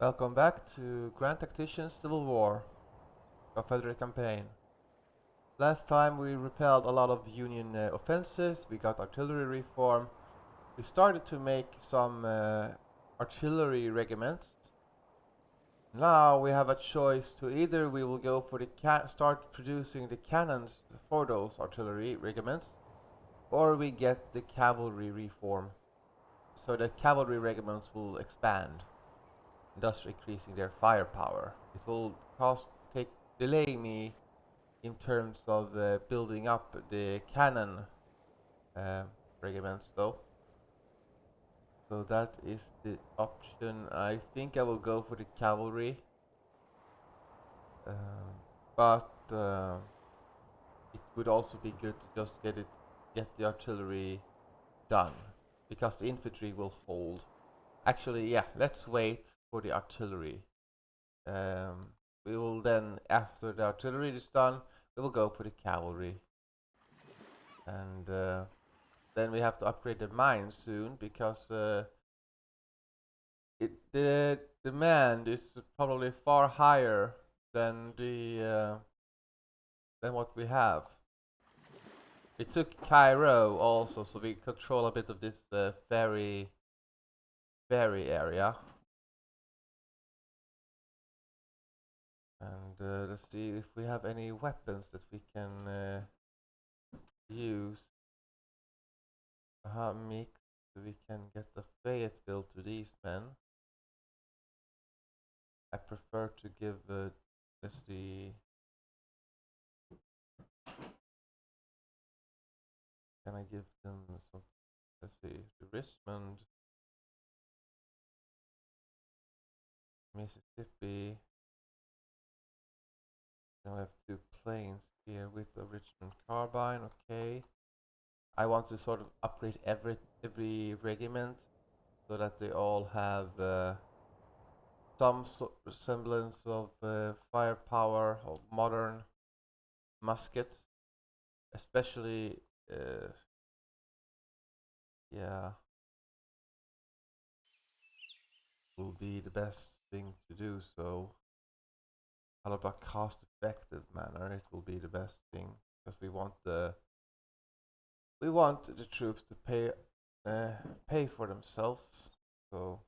Welcome back to Grand Tactician's Civil War, Confederate campaign. Last time we repelled a lot of Union offenses, we got artillery reform, we started to make some artillery regiments. Now we have a choice to either we will go for the start producing the cannons for those artillery regiments, or we get the cavalry reform, so the cavalry regiments will expand, thus increasing their firepower. It will delay me in terms of building up the cannon uh, regiments though. So that is the option. I think I will go for the cavalry, but it would also be good to just get the artillery done, because the infantry will hold. Actually, yeah, let's wait for the artillery. We will then, after the artillery is done, we will go for the cavalry. And then we have to upgrade the mines soon, because the demand is probably far higher than than what we have. We took Cairo also, so we control a bit of this ferry area. And let's see if we have any weapons that we can use. Mix, so we can get the Fayetteville to these men. I prefer to give let's see. Can I give them some? Let's see, the Richmond, Mississippi. Now I have 2 planes here with the Richmond carbine. Okay. I want to sort of upgrade every regiment so that they all have some semblance of firepower or modern muskets, especially yeah, will be the best thing to do. So out of a cost-effective manner, it will be the best thing, because we want the troops to pay for themselves. So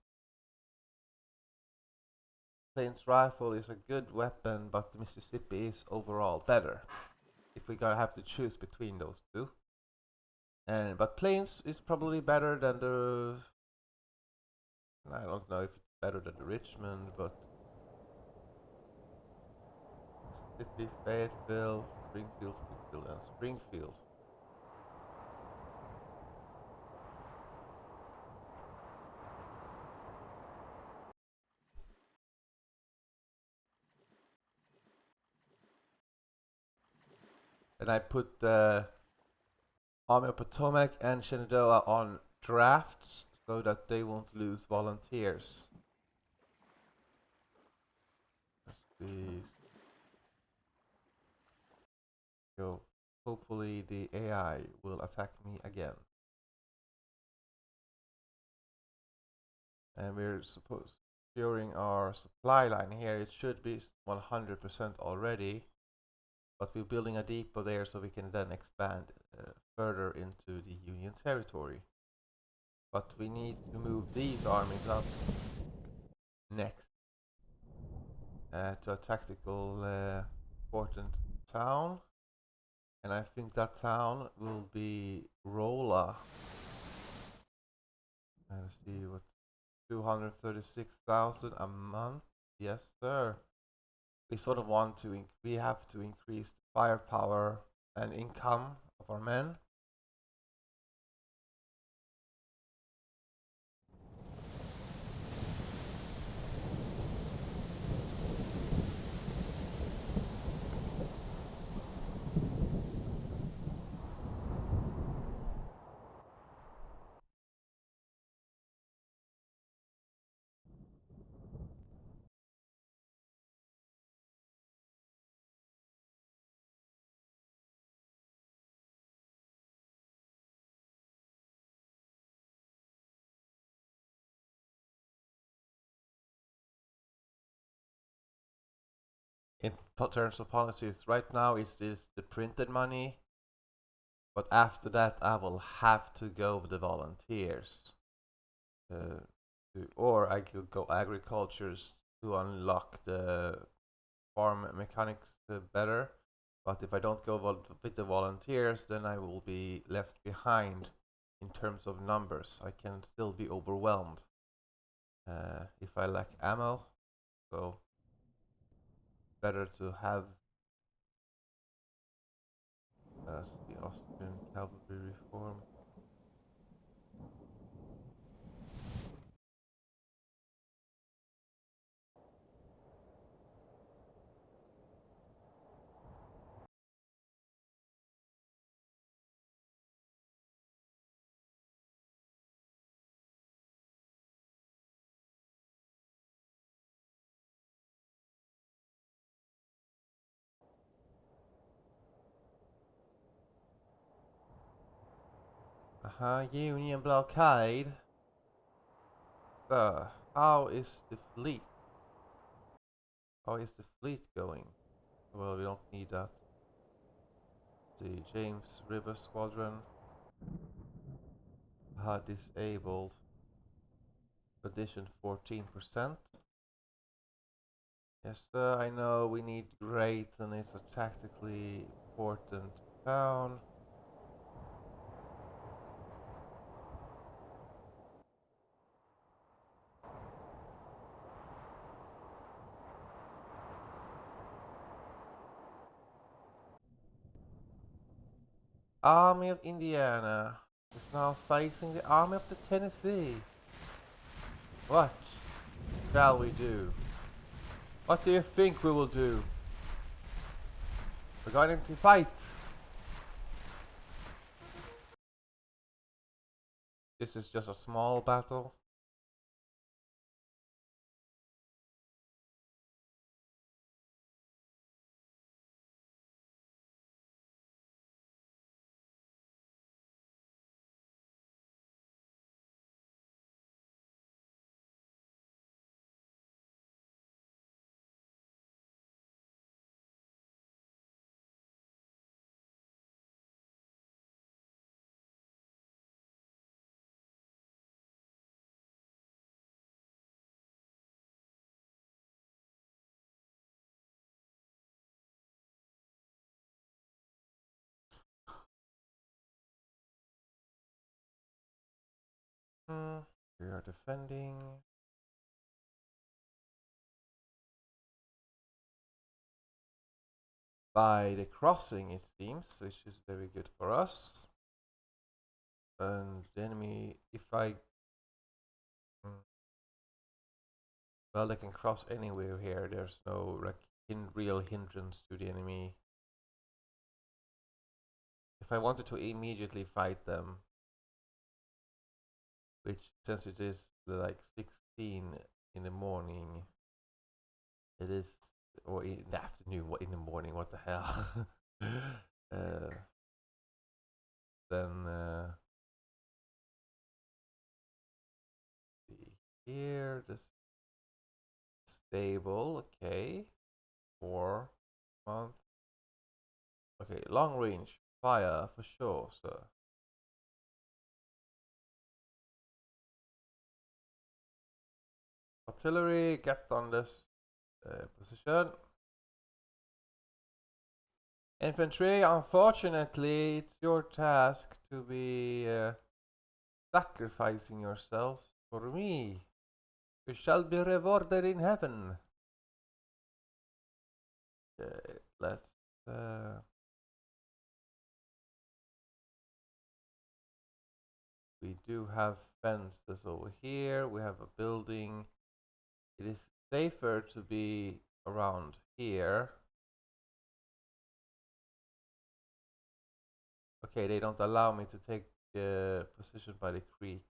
Plains rifle is a good weapon, but the Mississippi is overall better, if we gotta have to choose between those two. But Plains is probably better than the, I don't know if it's better than the Richmond, but Mississippi, Fayetteville, Springfield, and Springfield. And I put the Army of Potomac and Shenandoah on drafts so that they won't lose volunteers. Let's see. So hopefully the AI will attack me again. And we're supposed during our supply line here, it should be 100% already, but we're building a depot there so we can then expand further into the Union territory. But we need to move these armies up next to a tactical important town, and I think that town will be Rolla. Let's see, what, 236,000 a month? Yes, sir. We sort of want to we have to increase the firepower and income of our men. in terms of policies, right now it's this the printed money, but after that I will have to go with the volunteers. Uh, or I could go agricultures to unlock the farm mechanics better. But if I don't go with the volunteers, then I will be left behind in terms of numbers. I can still be overwhelmed if I lack ammo. So better to have the Austrian cavalry reform. Union blockade. How is the fleet? How is the fleet going? Well, we don't need that. The James River Squadron. Disabled. Addition 14%. Yes, I know we need great and it's a tactically important town. Army of Indiana is now facing the Army of the Tennessee. What shall we do? What do you think we will do? We're going to fight. This is just a small battle. We are defending. By the crossing, it seems, which is very good for us. And the enemy, if I... Well, they can cross anywhere here. There's no like real hindrance to the enemy. If I wanted to immediately fight them, which since it is like 16 in the morning, it is, or in the afternoon, what in the morning, what the hell? Then see here, this stable, okay, 4 months. Okay, long range fire for sure, sir. Artillery, get on this position. Infantry, unfortunately, it's your task to be sacrificing yourselves for me. You shall be rewarded in heaven. Okay, let's... we do have fences over here. We have a building. It is safer to be around here. Okay, they don't allow me to take position by the creek.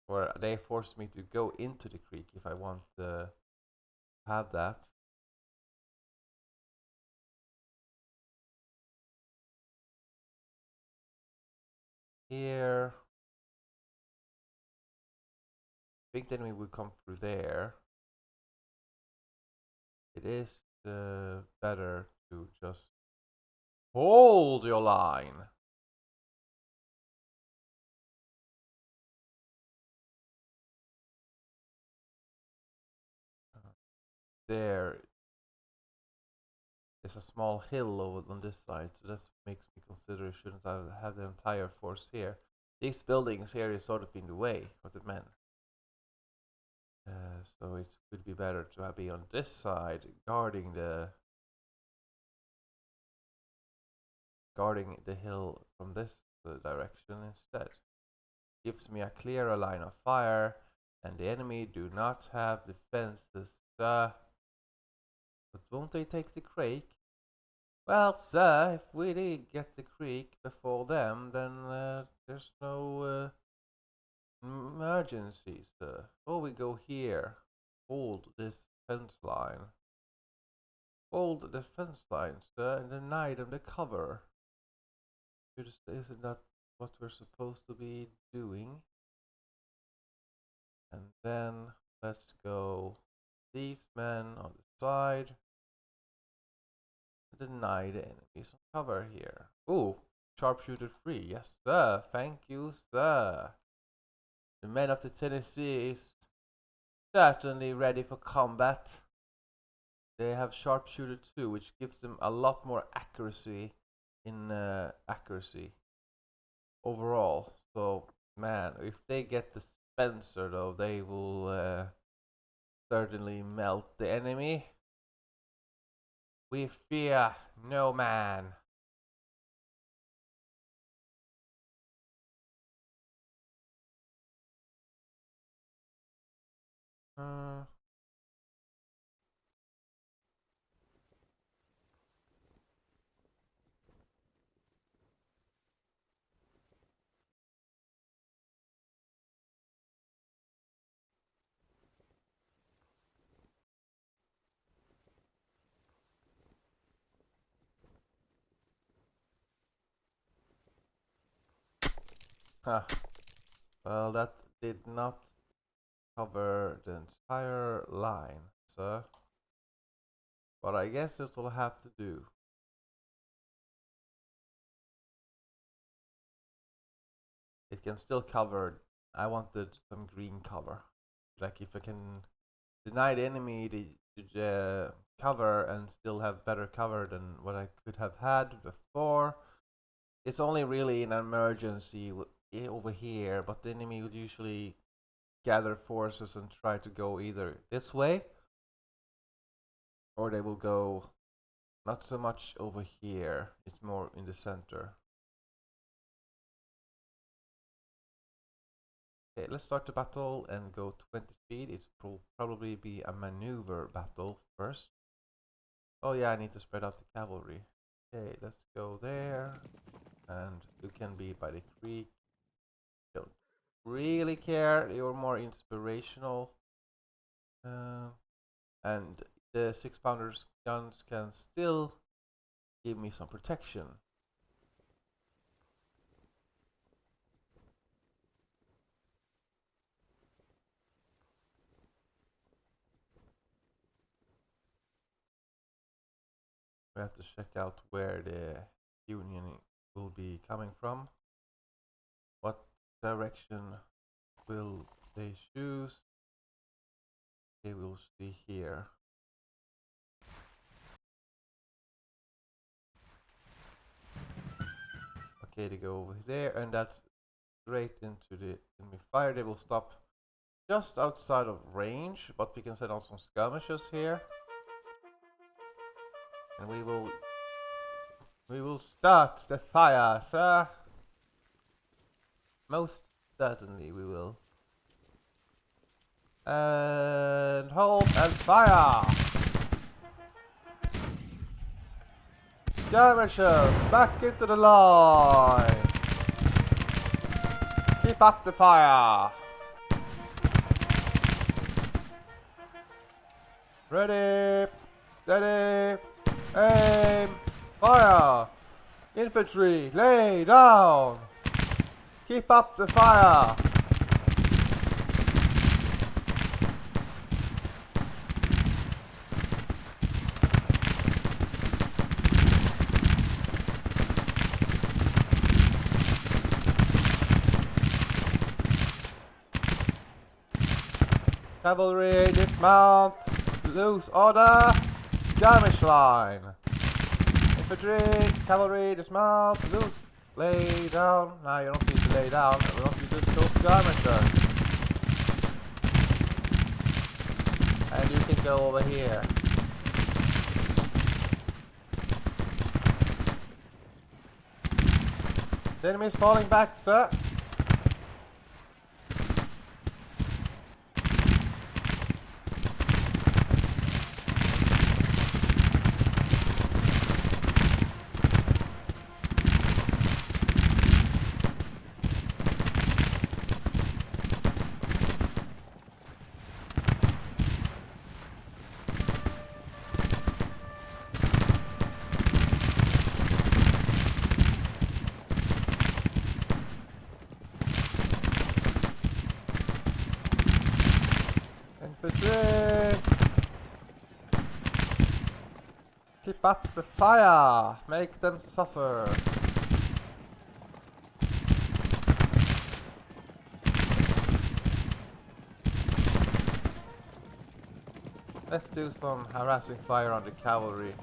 Or they force me to go into the creek if I want to have that. Here. I think then we would come through there. it is better to just hold your line. There is a small hill over on this side, so that makes me consider shouldn't I have the entire force here. These buildings here is sort of in the way of the men. So it would be better to be on this side, guarding the hill from this direction instead. Gives me a clearer line of fire, and the enemy do not have defenses. But won't they take the creek? Well, sir, if we did get the creek before them, then there's no emergency, sir. Oh, we go here. Hold this fence line. Hold the fence line, sir, and deny them the cover. Isn't that what we're supposed to be doing? And then let's go these men on the side. Deny the enemy some cover here. Ooh, sharpshooter free. Yes, sir. Thank you, sir. The men of the Tennessee is certainly ready for combat. They have sharpshooter too, which gives them a lot more accuracy in accuracy overall. So, man, if they get the Spencer though, they will certainly melt the enemy. We fear no man. Huh. Well, that did not cover the entire line, sir. But I guess it will have to do. It can still cover. I wanted some green cover. Like if I can deny the enemy the cover and still have better cover than what I could have had before. It's only really an emergency over here, but the enemy would usually gather forces and try to go either this way, or they will go not so much over here, it's more in the center. Okay, let's start the battle and go 20 speed. It will probably be a maneuver battle first. Oh yeah, I need to spread out the cavalry. Okay, let's go there. And you can be by the creek. Don't really care, you're more inspirational. And the 6-pounders guns can still give me some protection. We have to check out where the Union will be coming from. What direction will they choose? Okay, we'll see here. Okay, they go over there, and that's straight into the enemy fire. They will stop just outside of range, but we can set on some skirmishes here. And we will start the fire, sir. Most certainly we will. And hold and fire! Skirmishers, back into the line! Keep up the fire! Ready, steady, aim, fire! Infantry, lay down! Keep up the fire! Cavalry, dismount! Loose order! Skirmish line! Infantry, cavalry, dismount! Loose! Lay down! Nah, you don't need to lay down. We want you to just go skirmishers. And you can go over here. The enemy is falling back, sir. Infantry! Keep up the fire! Make them suffer! Let's do some harassing fire on the cavalry.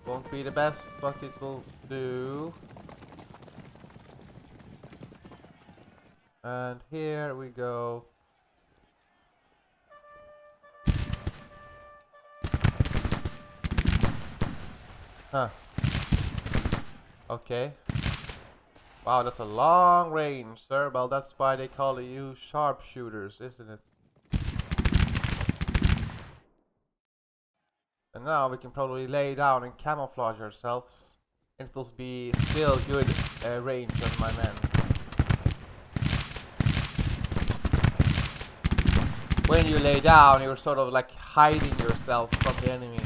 Won't be the best, but it will do. And here we go. Huh. Okay. Wow, that's a long range, sir. Well, that's why they call you sharpshooters, isn't it? And now we can probably lay down and camouflage ourselves. It will be still good range on my men. When you lay down, you're sort of like hiding yourself from the enemy.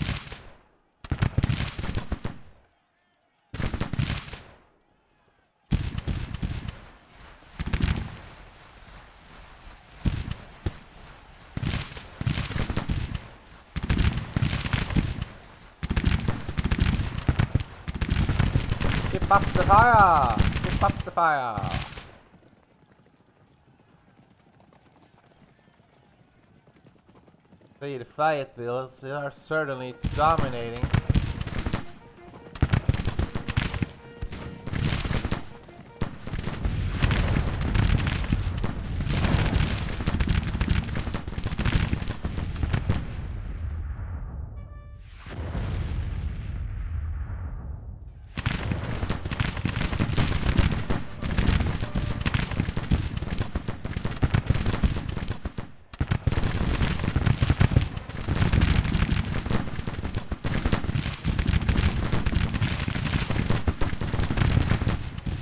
Keep up the fire! Keep up the fire! See, the Fayetteville's, they are certainly dominating.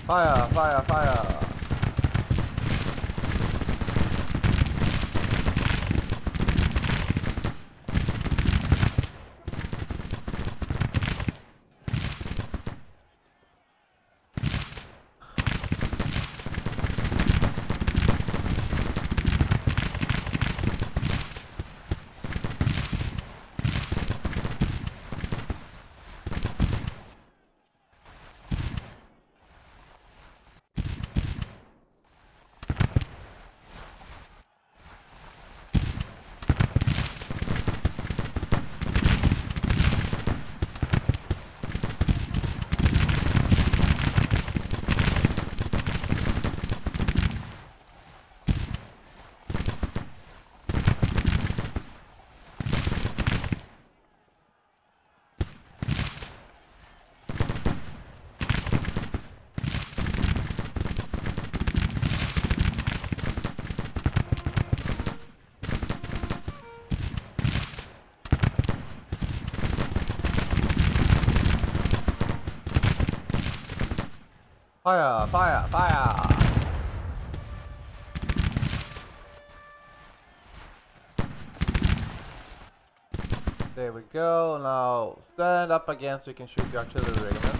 Fire, fire, fire! Fire, fire, fire! There we go. Now stand up again so you can shoot the artillery regiment.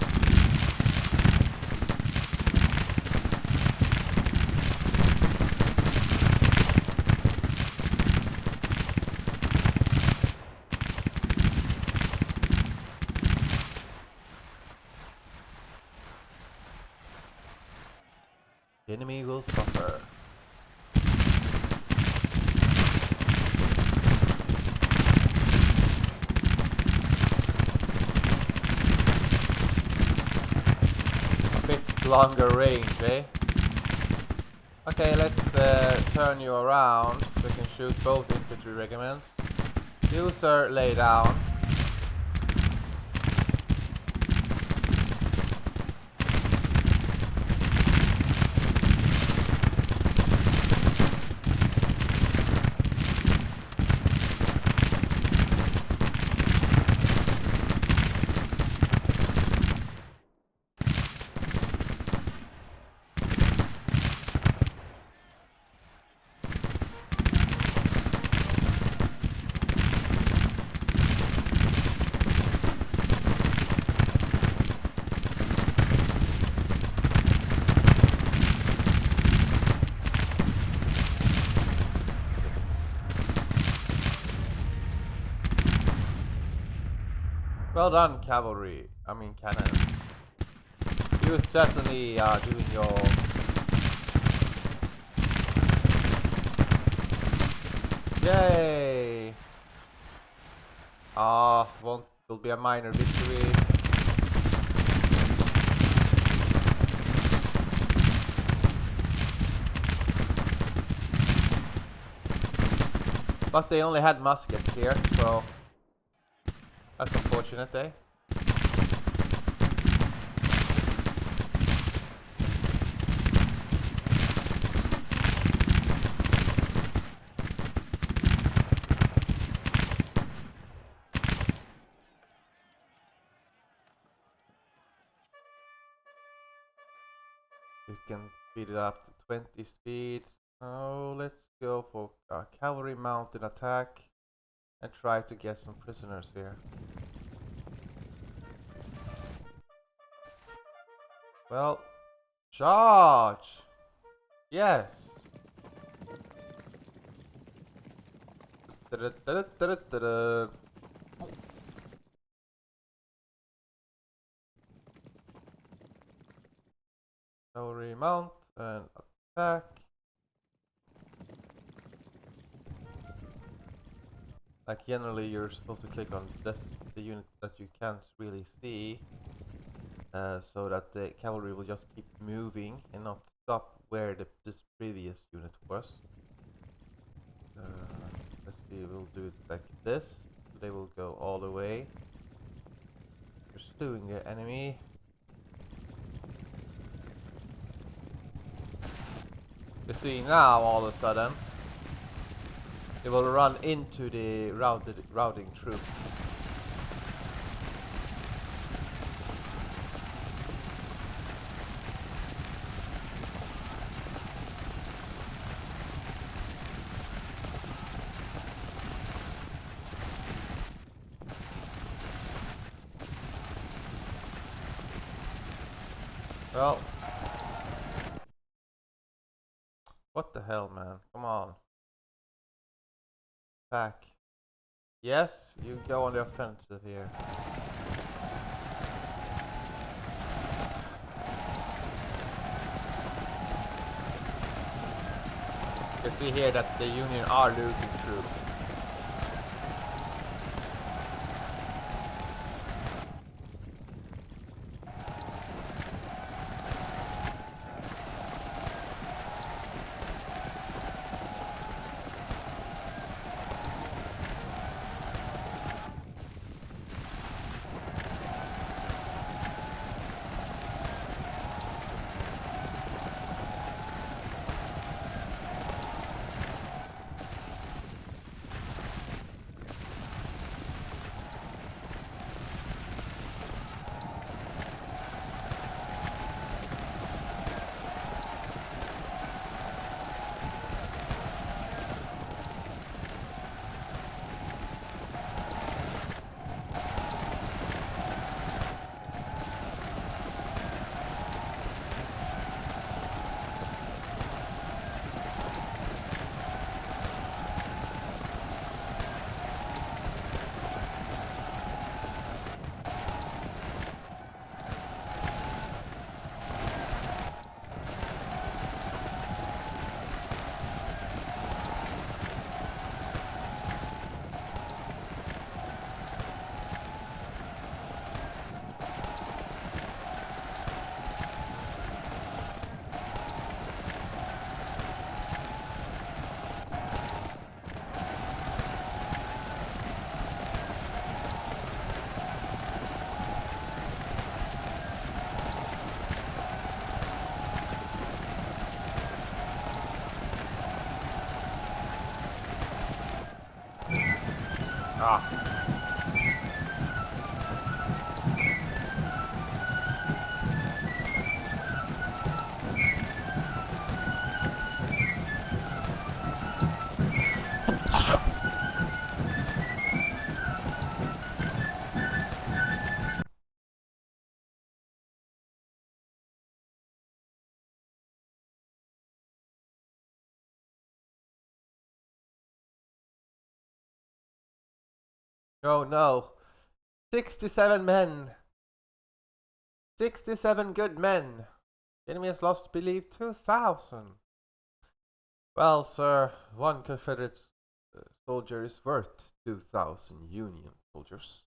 The enemy will suffer. longer range, eh? Okay, let's turn you around so you can shoot both infantry regiments. You, sir, lay down. Well done, cavalry. I mean, cannon. You certainly are doing your... Yay! Will be a minor victory. But they only had muskets here, so... That's unfortunate, eh? We can speed it up to 20 speed. Oh, let's go for a cavalry mounted attack and try to get some prisoners here. Well, charge! Yes! Cavalry mount and attack. Like generally you're supposed to click on this, the unit that you can't really see, so that the cavalry will just keep moving and not stop where this previous unit was. Let's see, we'll do it like this. They will go all the way, pursuing the enemy. You see now, all of a sudden, they will run into the routing troops. Well, what the hell, man? Come on. Attack. Yes, you go on the offensive here. You see here that the Union are losing troops. Ah. Oh no. 67 men. 67 good men. The enemy has lost, believe, 2,000. Well, sir, one Confederate soldier is worth 2,000 Union soldiers.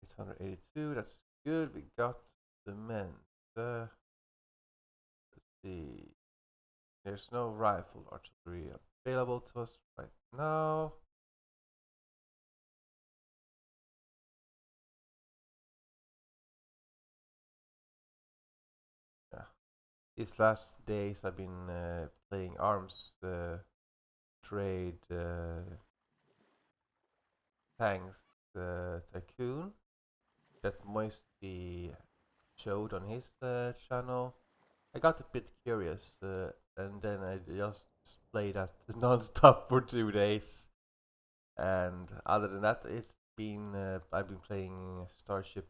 It's 182, that's good. We got the men. Let's see. There's no rifle artillery available to us right now. Yeah. These last days I've been playing arms trade tanks tycoon that Moisty showed on his channel. I got a bit curious, and then I just played that non-stop for 2 days. And other than that, it's been I've been playing Starship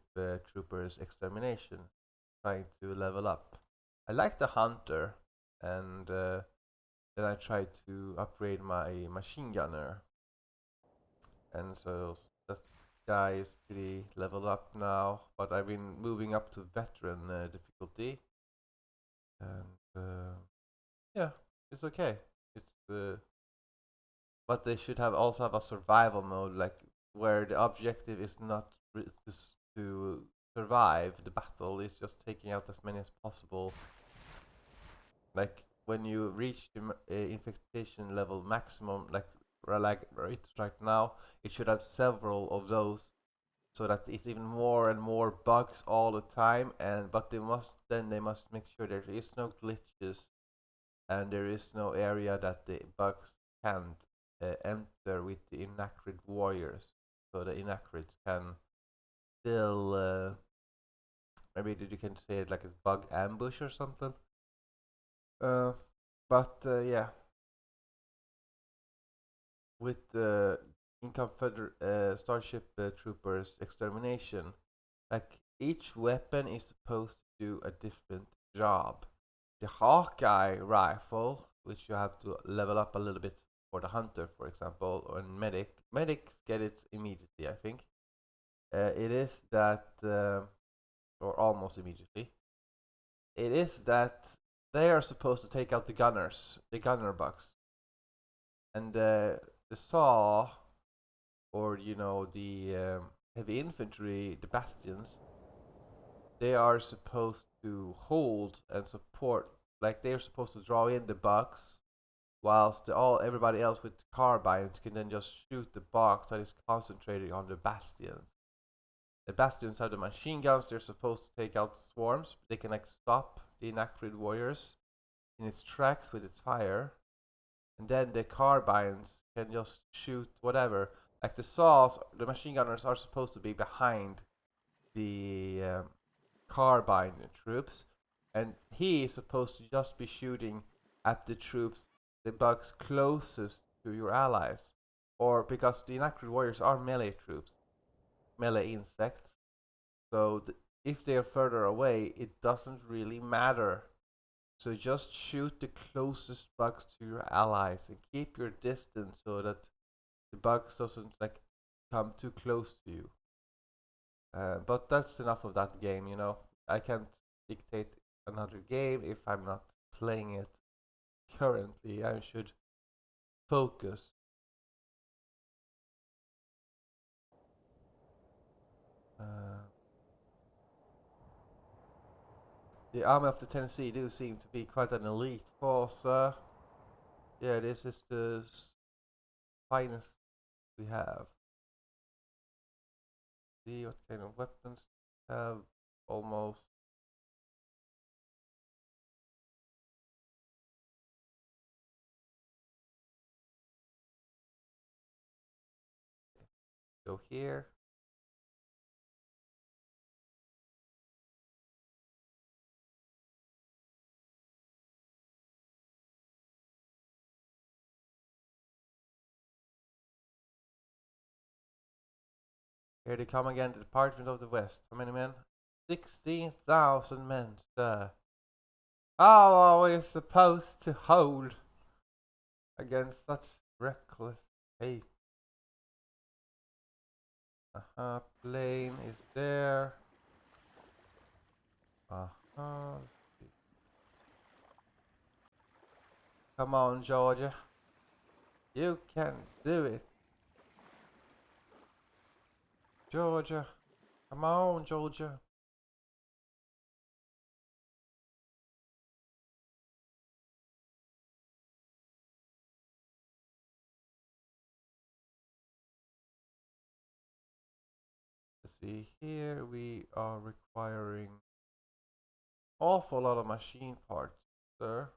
Troopers Extermination, trying to level up. I like the Hunter, and then I tried to upgrade my machine gunner, and so that guy is pretty leveled up now. But I've been moving up to veteran difficulty, and yeah, it's okay. It's but they should have also have a survival mode, like where the objective is not just to survive the battle, it's just taking out as many as possible. Like when you reach the infestation level maximum, like it's right now, it should have several of those, so that it's even more and more bugs all the time. And but they must make sure there is no glitches, and there is no area that the bugs can't enter with the inacrid warriors, so the inacrids can still maybe you can say it like a bug ambush or something. Uh, but yeah, with the in Confederate Starship Troopers Extermination, like each weapon is supposed to do a different job. The Hawkeye rifle, which you have to level up a little bit for the Hunter, for example, or medics get it immediately, I think. It is that, or almost immediately. It is that they are supposed to take out the gunners, the gunner bugs, and the saw, or the heavy infantry, the bastions, they are supposed to hold and support, like they are supposed to draw in the bugs, whilst everybody else with carbines can then just shoot the box that is concentrating on the bastions. The bastions have the machine guns, they're supposed to take out swarms, they can like stop the inacrid warriors in its tracks with its fire. And then the carbines can just shoot whatever. Like the saws, the machine gunners are supposed to be behind the carbine troops, and he is supposed to just be shooting at the troops, the bugs closest to your allies, or because the inacrid warriors are melee troops, melee insects. So if they are further away, it doesn't really matter. So just shoot the closest bugs to your allies and keep your distance so that the bugs doesn't like come too close to you. But that's enough of that game. I can't dictate another game if I'm not playing it currently. I should focus. Uh, the Army of the Tennessee do seem to be quite an elite force. Yeah, this is the finest we have. See what kind of weapons we have. Almost. Go here. Here they come again, the Department of the West. How many men? 16,000 men, sir. How are we supposed to hold against such reckless hate? Plane is there. Uh-huh. Come on, Georgia. You can do it. Georgia. Come on, Georgia. Let's see, here we are requiring awful lot of machine parts, sir.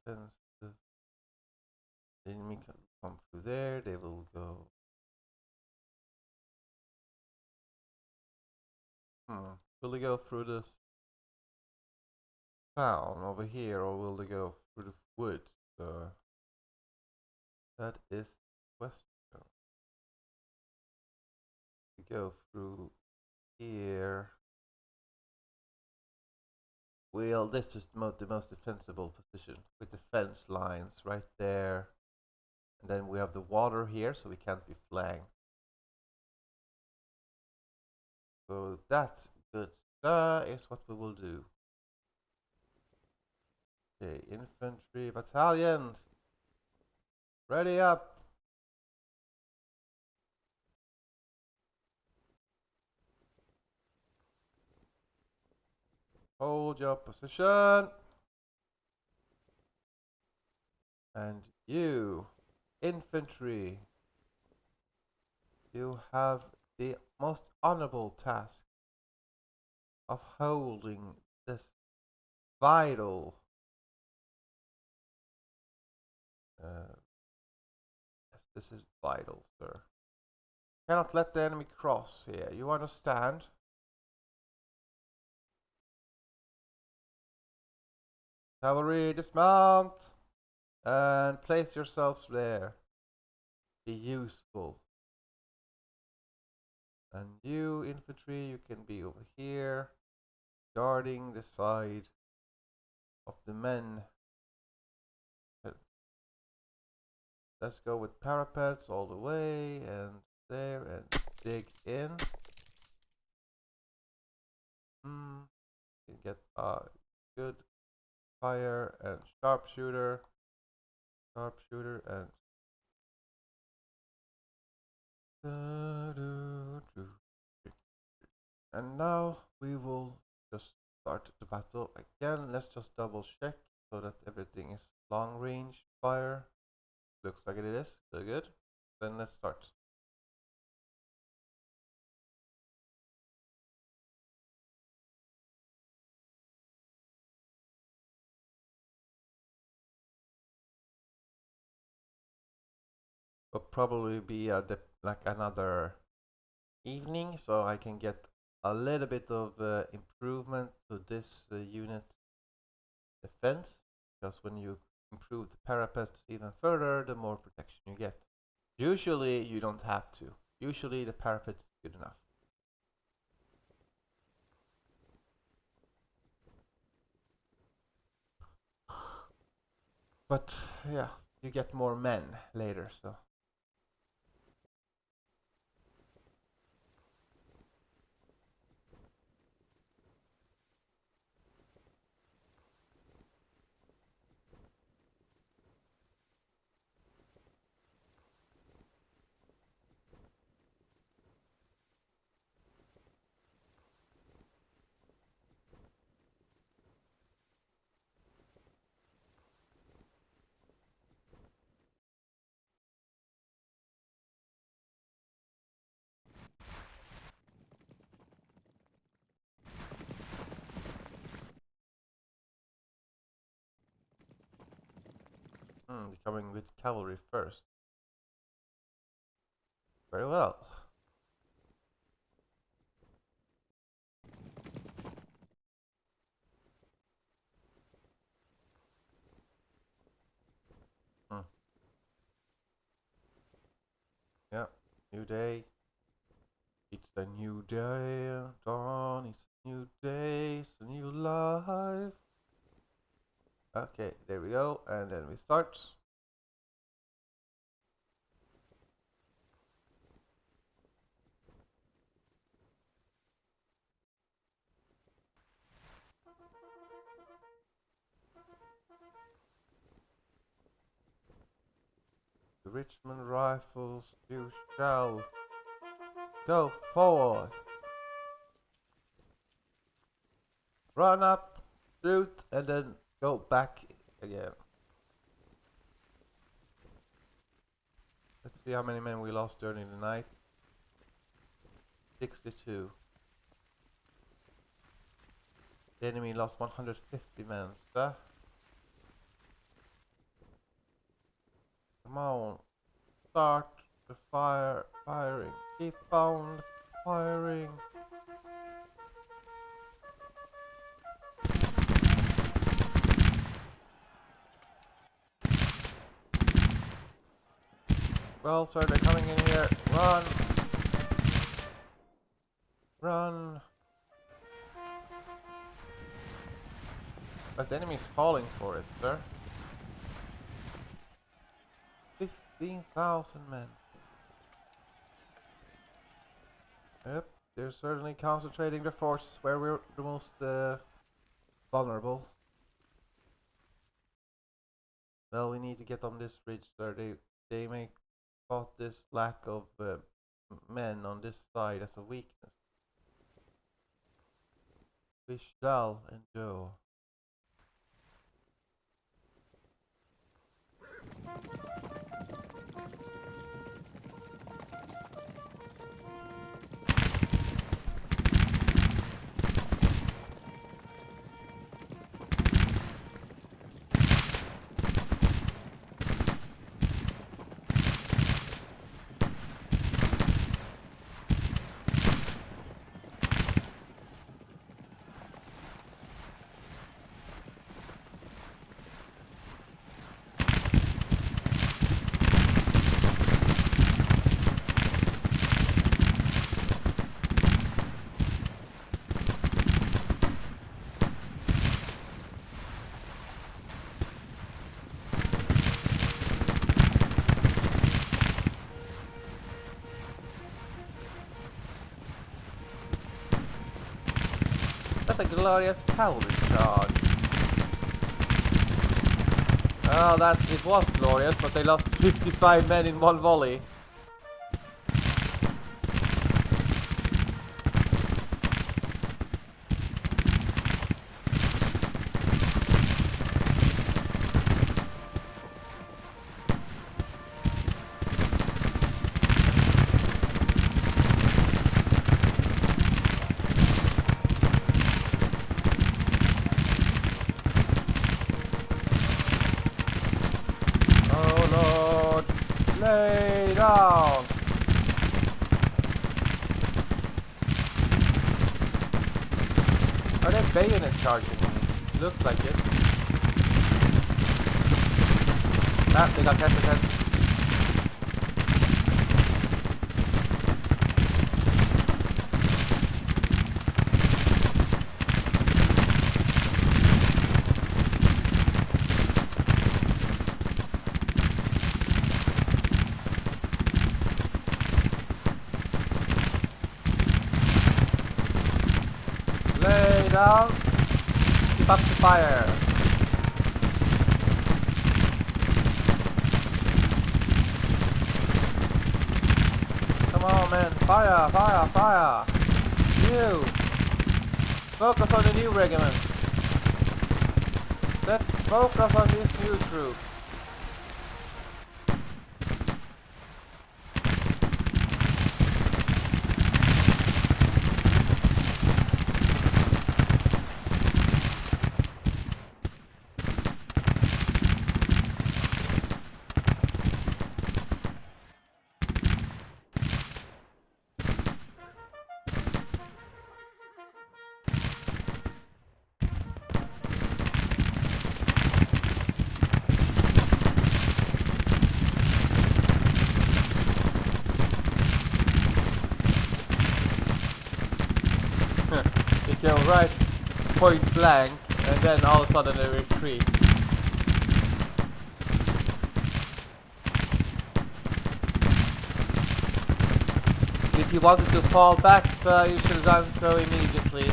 Defense, the enemy can come through there, they will go. Will they go through this town over here, or will they go through the woods? That is the question. We go through here. Well, this is the most defensible position with the fence lines right there. And then we have the water here, so we can't be flanked. So that good is what we will do. Okay, infantry battalions. Ready up. Hold your position. And you, infantry, you have the most honorable task of holding this vital yes, this is vital, sir. Cannot let the enemy cross here. You understand? Cavalry, dismount and place yourselves there. Be useful. And you, infantry, you can be over here, guarding the side of the men. Let's go with parapets all the way and there and dig in. You can get a good fire and sharpshooter and now we will just start the battle again. Let's just double check so that everything is long range fire. Looks like it is. So good. Then let's start. Will probably be like another evening, so I can get a little bit of improvement to this unit's defense, because when you improve the parapet even further, the more protection you get. Usually you don't have to. Usually the parapet is good enough. But yeah, you get more men later, so. Coming with cavalry first. Very well. Yeah, new day. It's a new day, dawn. It's a new day, it's a new life. Okay, there we go, and then we start. The Richmond Rifles, you shall go forward. Run up, shoot, and then go back again. Let's see how many men we lost during the night. 62. The enemy lost 150 men, sir. Come on. Start the firing. Keep on firing. Well, sir, they're coming in here. Run! Run! But the enemy's falling for it, sir. 15,000 men. Yep, they're certainly concentrating their forces where we're the most vulnerable. Well, we need to get on this ridge, sir. They may spot this lack of men on this side as a weakness. We shall endure. That's a glorious cavalry charge. Oh, it was glorious, but they lost 55 men in one volley. Lay down! bayonet charging me. Looks like it. Ah, they got head. Lay down. Keep up the fire. Come on, man. Fire, fire, fire. You. Focus on the new regiment. Let's focus on this new troop. They go right point blank and then all of a sudden they retreat. If you wanted to fall back, you should have done so immediately.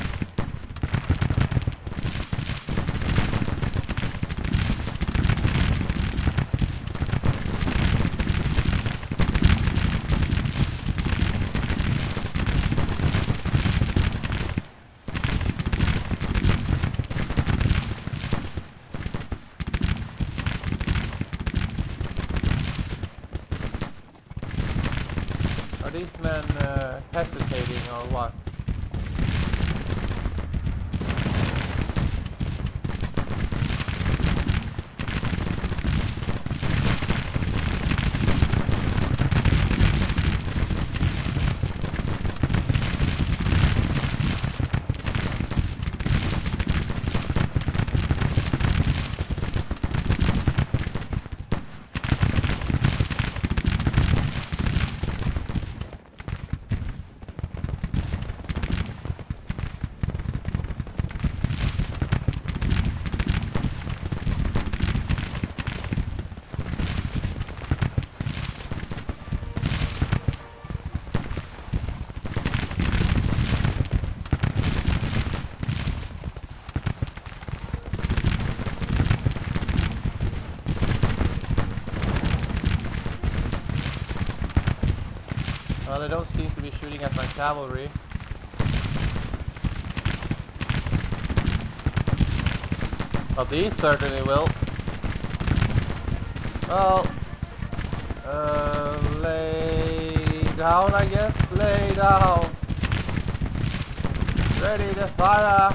Are these men hesitating or what? Well, they don't seem to be shooting at my cavalry. Well, these certainly will. Well, lay down, I guess. Lay down. Ready to fire.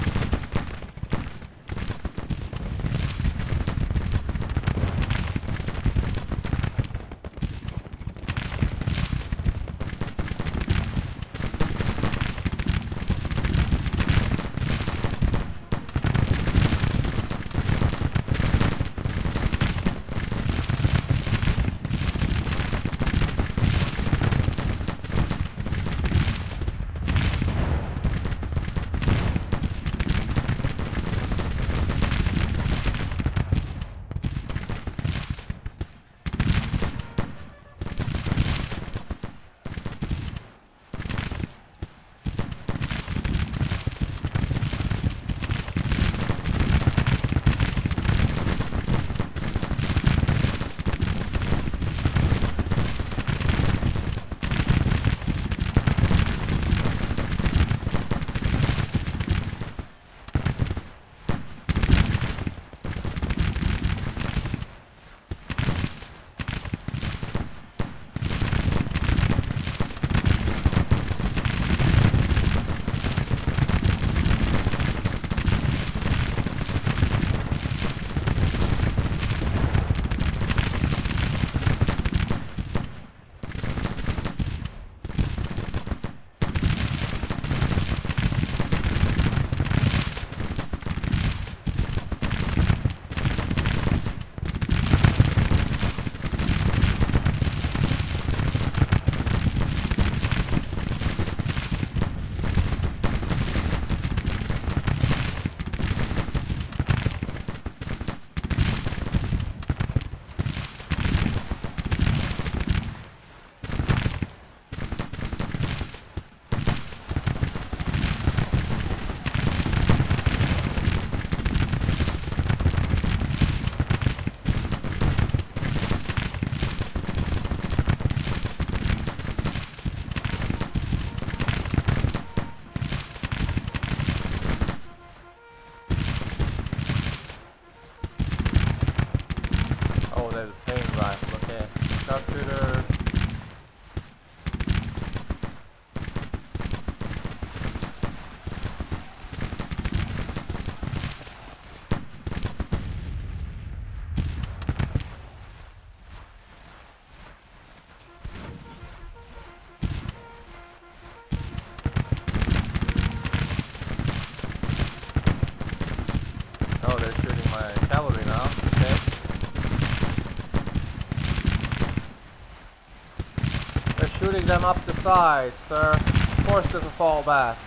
shooting them up the side, sir. Force them to fall back.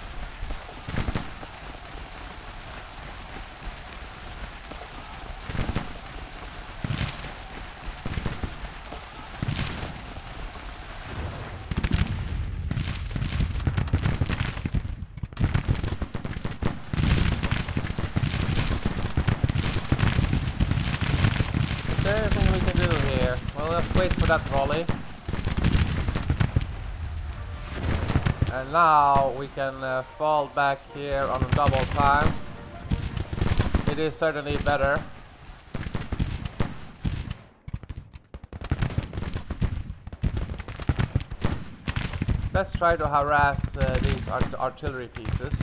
Is there anything we can do here? Well, let's wait for that volley. And now we can fall back here on double time. It is certainly better. Let's try to harass these artillery pieces.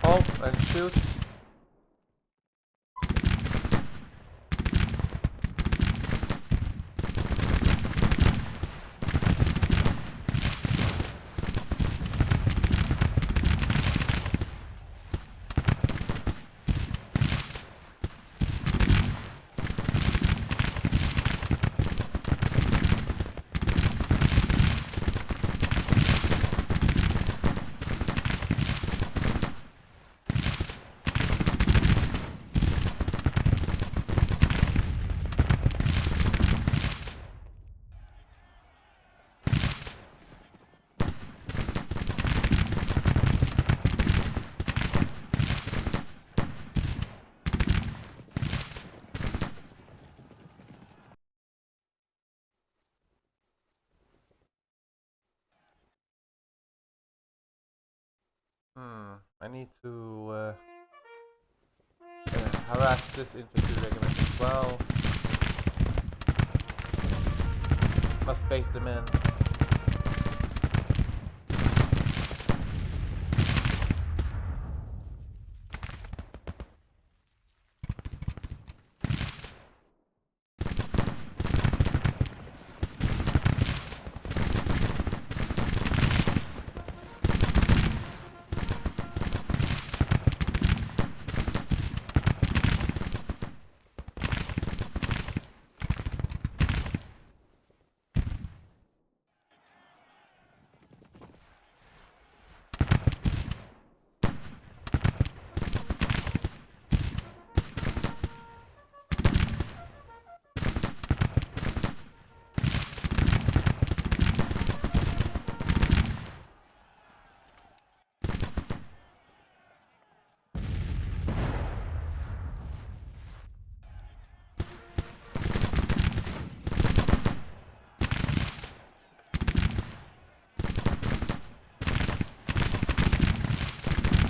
Hope and shoot. I need to harass this infantry regiment as well. Must bait them in.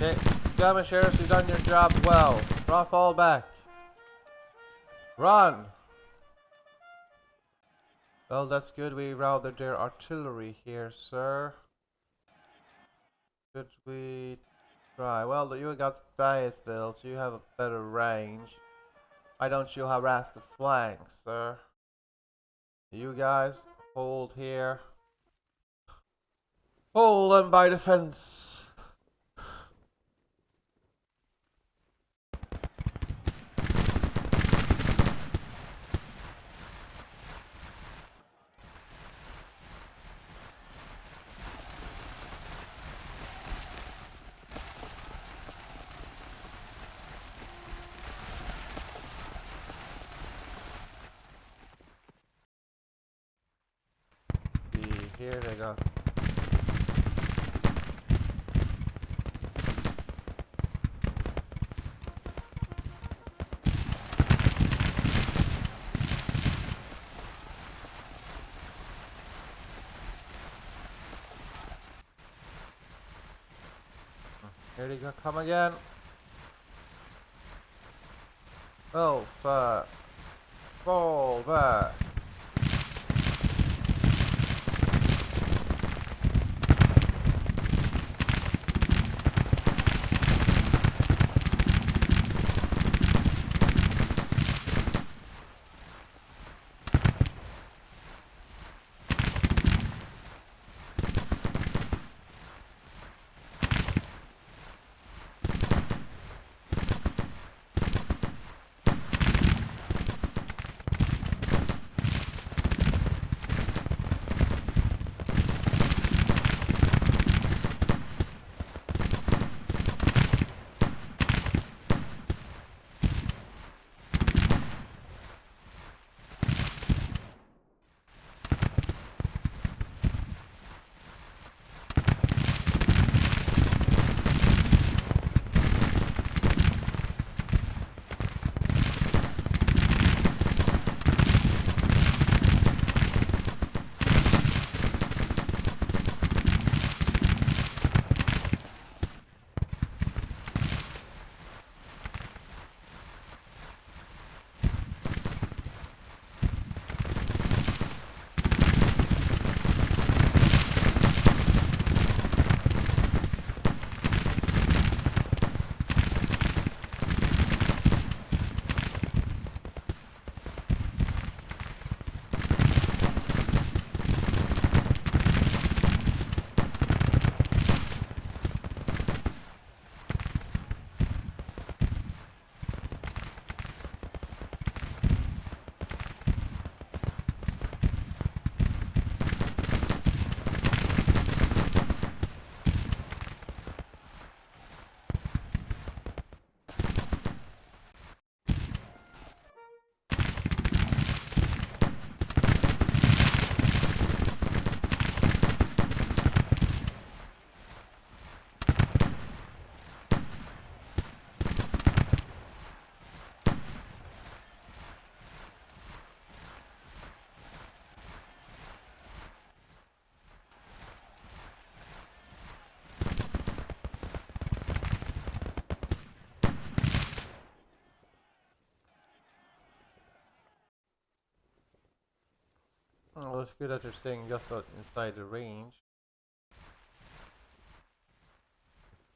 Okay, skirmishers, you've done your job well. Fall back. Run! Well, that's good. We routed their artillery here, sir. Should we try? Well, you got Fayetteville, so you have a better range. Why don't you harass the flanks, sir? You guys, hold here. Hold them by the fence. Here they go. Here they go, come again. Oh, sir. Fall back. Well, it's good that you're staying just inside the range.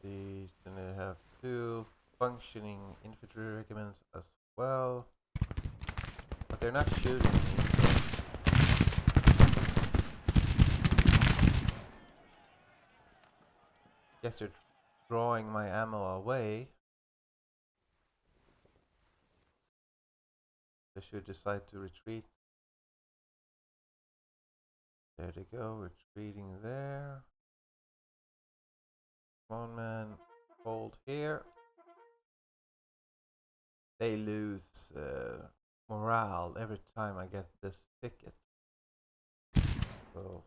Then I have 2 functioning infantry regiments as well. But they're not shooting me, so guess they're drawing my ammo away. They should decide to retreat. There they go, retreating there. Come on, man, hold here. They lose morale every time I get this ticket. So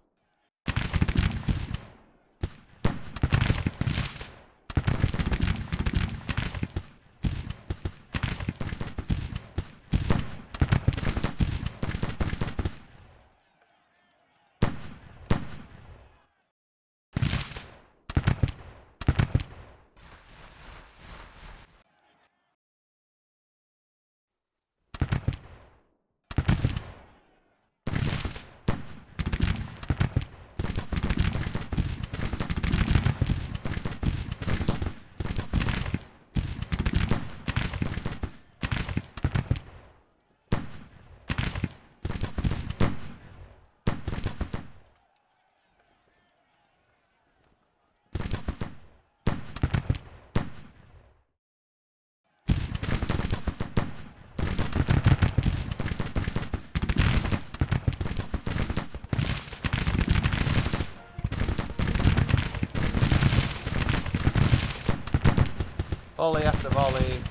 volley after volley.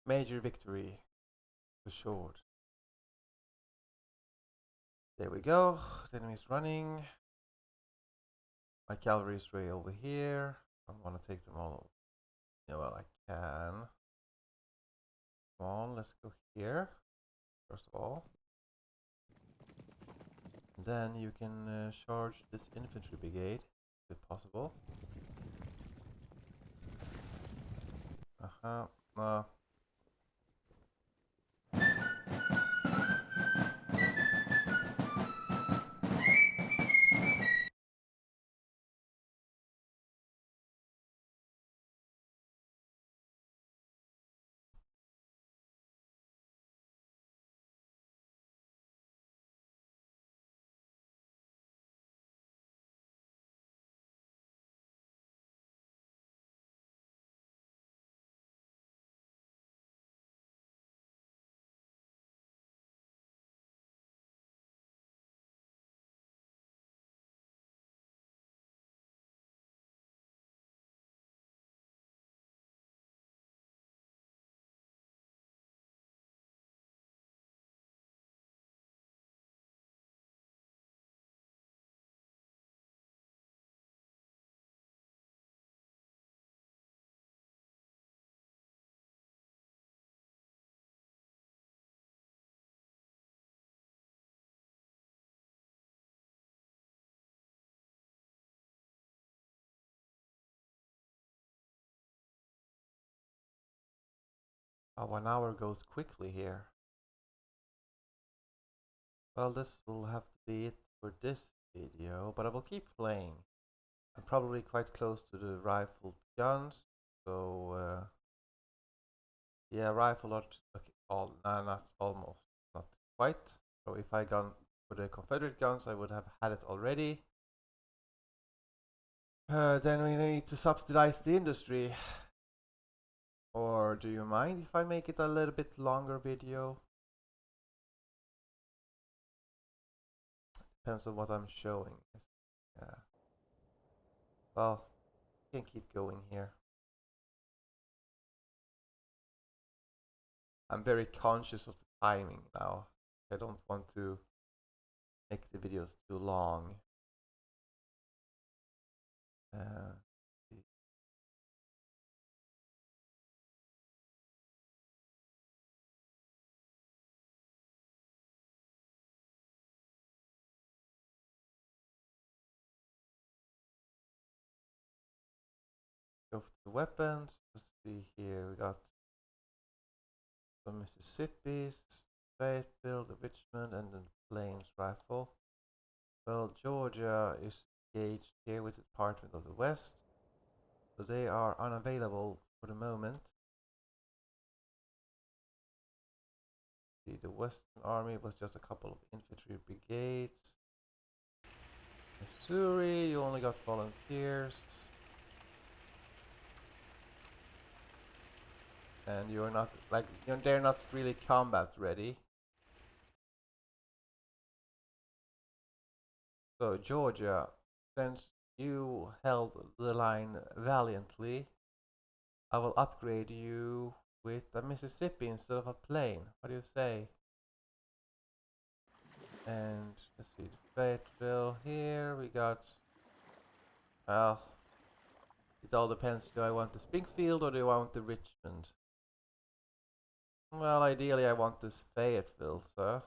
Major victory for short. There we go. The enemy's running. My cavalry is way over here. I want to take them all. Yeah, well, I can. Come on, let's go here. First of all. Then you can charge this infantry brigade, if possible. Oh, 1 hour goes quickly here. Well, this will have to be it for this video, but I will keep playing. I'm probably quite close to the rifled guns, so yeah, rifle not okay, all, nah, not almost, not quite. So if I gone for the Confederate guns, I would have had it already. Then we need to subsidize the industry. Or do you mind if I make it a little bit longer video? Depends on what I'm showing. Yeah. Well, can keep going here. I'm very conscious of the timing now. I don't want to make the videos too long. Uh, Go to the weapons. Let's see here. We got some Mississippi's, Fayetteville, the Richmond, and the Plains rifle. Well, Georgia is engaged here with the Department of the West, so they are unavailable for the moment. See, the Western Army was just a couple of infantry brigades. Missouri, you only got volunteers. And you're not, like, they're not really combat ready. So, Georgia, since you held the line valiantly, I will upgrade you with a Mississippi instead of a plane. What do you say? And let's see, Fayetteville here, we got, well, it all depends. Do I want the Springfield or do I want the Richmond? Well, ideally I want this Fayetteville, sir.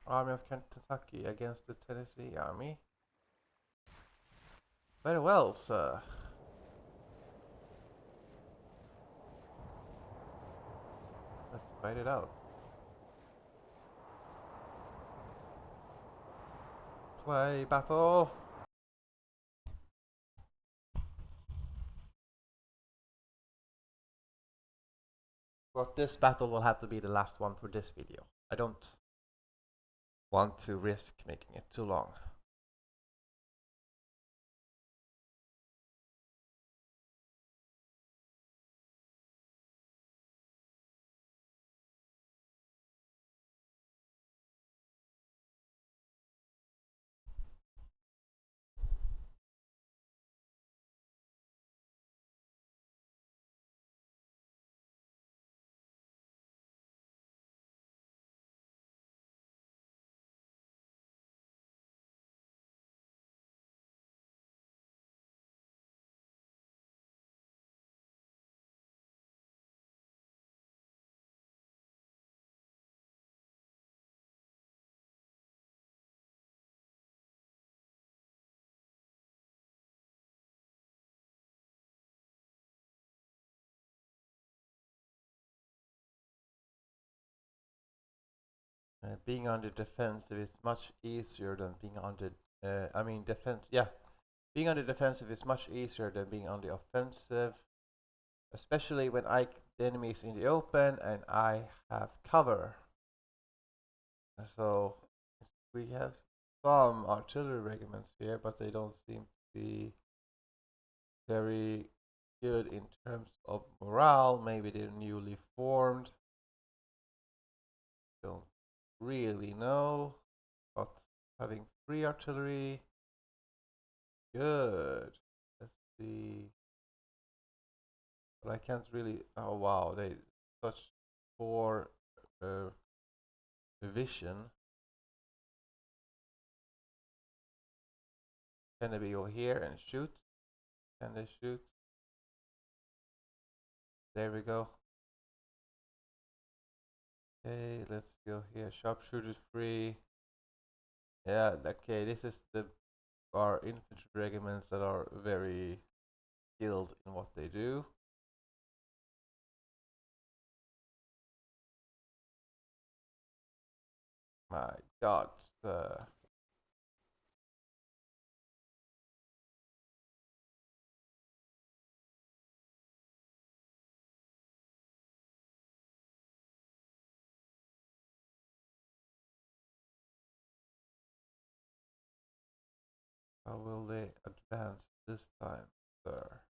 Army of Kentucky against the Tennessee Army. Very well, sir. Let's fight it out. Play battle. But this battle will have to be the last one for this video. I don't want to risk making it too long. Being on the defensive is much easier than being on the I mean defense. Yeah, being on the defensive is much easier than being on the offensive, especially when the enemy is in the open and I have cover. So we have some artillery regiments here, but they don't seem to be very good in terms of morale. Maybe they're newly formed. Don't really know, but having free artillery, good. Let's see. But I can't really. Oh wow, they such poor vision. Can they go here and shoot? Can they shoot? There we go. Okay, let's go here. Sharpshooter free. Yeah, okay, this is the are infantry regiments that are very skilled in what they do. My God, how will they advance this time, sir?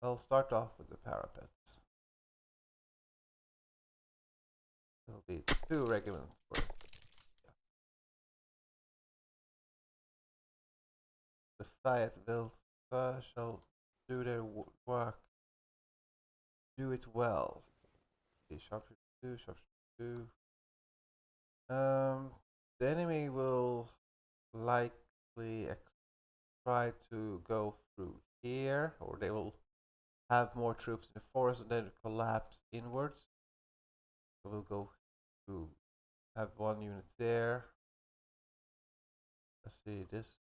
I'll start off with the parapets. There'll be 2 regiments worth. The Fayetteville shall do their work. Do it well. Okay, sharpshooter 2, sharpshooter 2. The enemy will likely try to go through here, or they will have more troops in the forest and then collapse inwards. So we'll go to have 1 unit there. Let's see, this,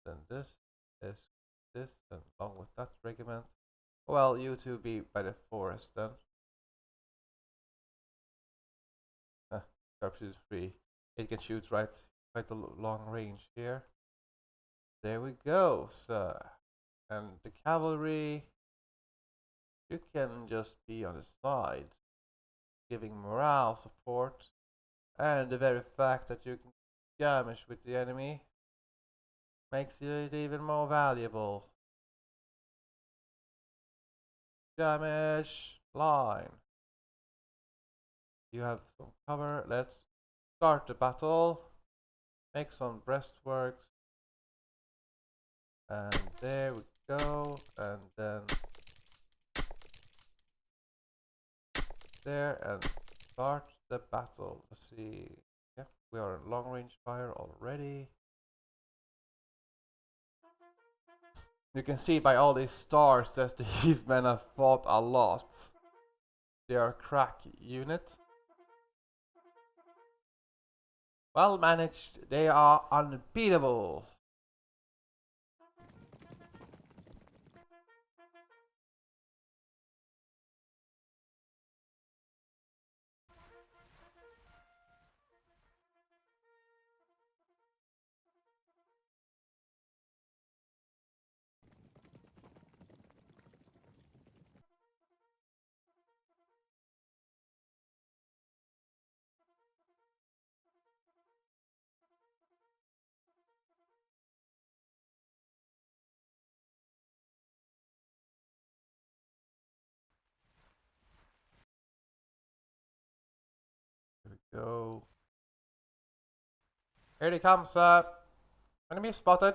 then this, and along with that regiment. Well, you two be by the forest then. Sharpshooter 3. It can shoot quite a long range here. There we go, sir. And the cavalry, you can just be on the side, giving morale support. And the very fact that you can skirmish with the enemy makes it even more valuable. Skirmish line. You have some cover. Let's start the battle. Make some breastworks. And there we go. And then there and start the battle. Let's see. Yep, we are in long range fire already. You can see by all these stars that these men have fought a lot. They are a crack unit. Well managed, they are unbeatable. Here we go. Here they come, sir. Enemy spotted.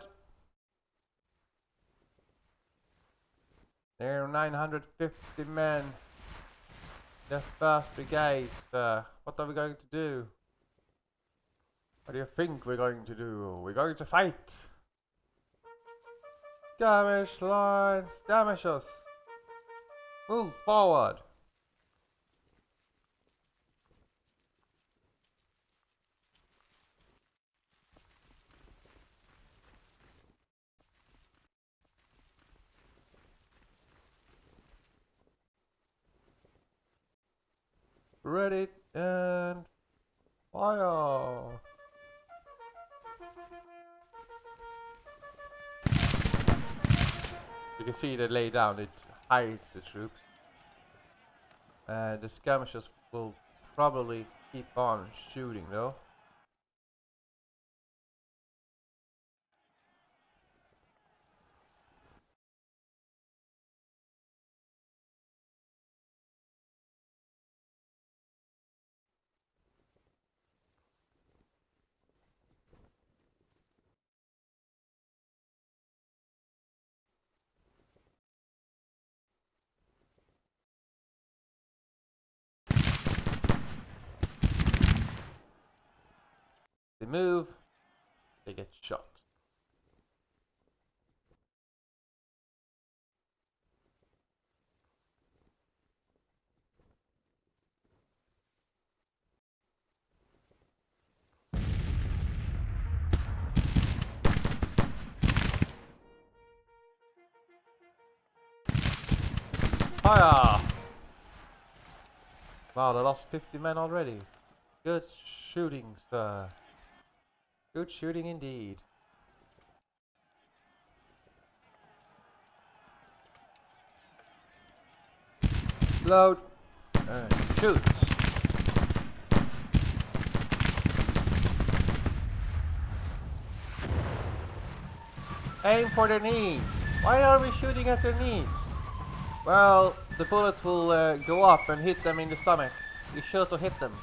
There are 950 men. The first brigade, sir. What are we going to do? What do you think we're going to do? We're going to fight. Skirmish lines, skirmish us. Move forward. Ready and fire. You can see they lay down, it hides the troops. And the skirmishers will probably keep on shooting though. They move, they get shot. Fire! Wow, they lost 50 men already. Good shooting, sir. Good shooting indeed. Load and shoot. Aim for their knees. Why are we shooting at their knees? Well, the bullet will go up and hit them in the stomach. Be sure to hit them.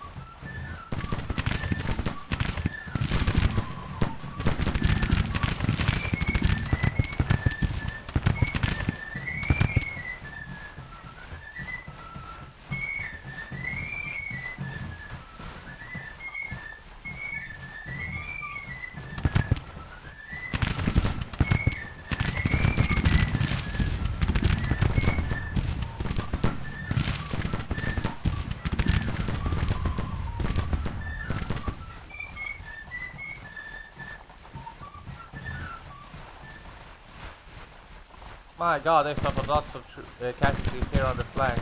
My god, they suffered lots of casualties here on the flank.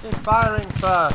Keep firing, sir!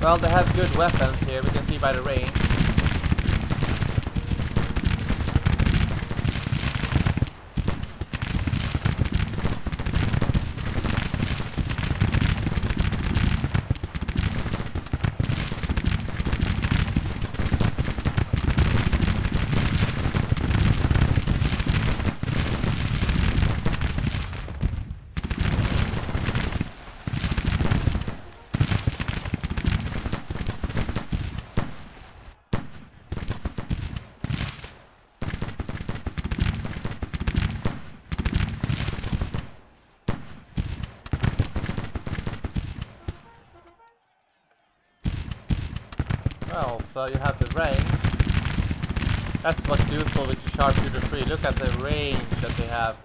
Well, they have good weapons here, we can see by the range. Well, so you have the range. That's what's useful with the Sharpshooter 3. Look at the range that they have.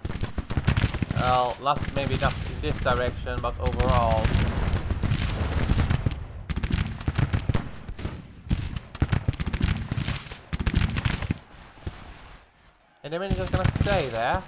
Well, maybe not in this direction, but overall. And the minute just gonna stay there.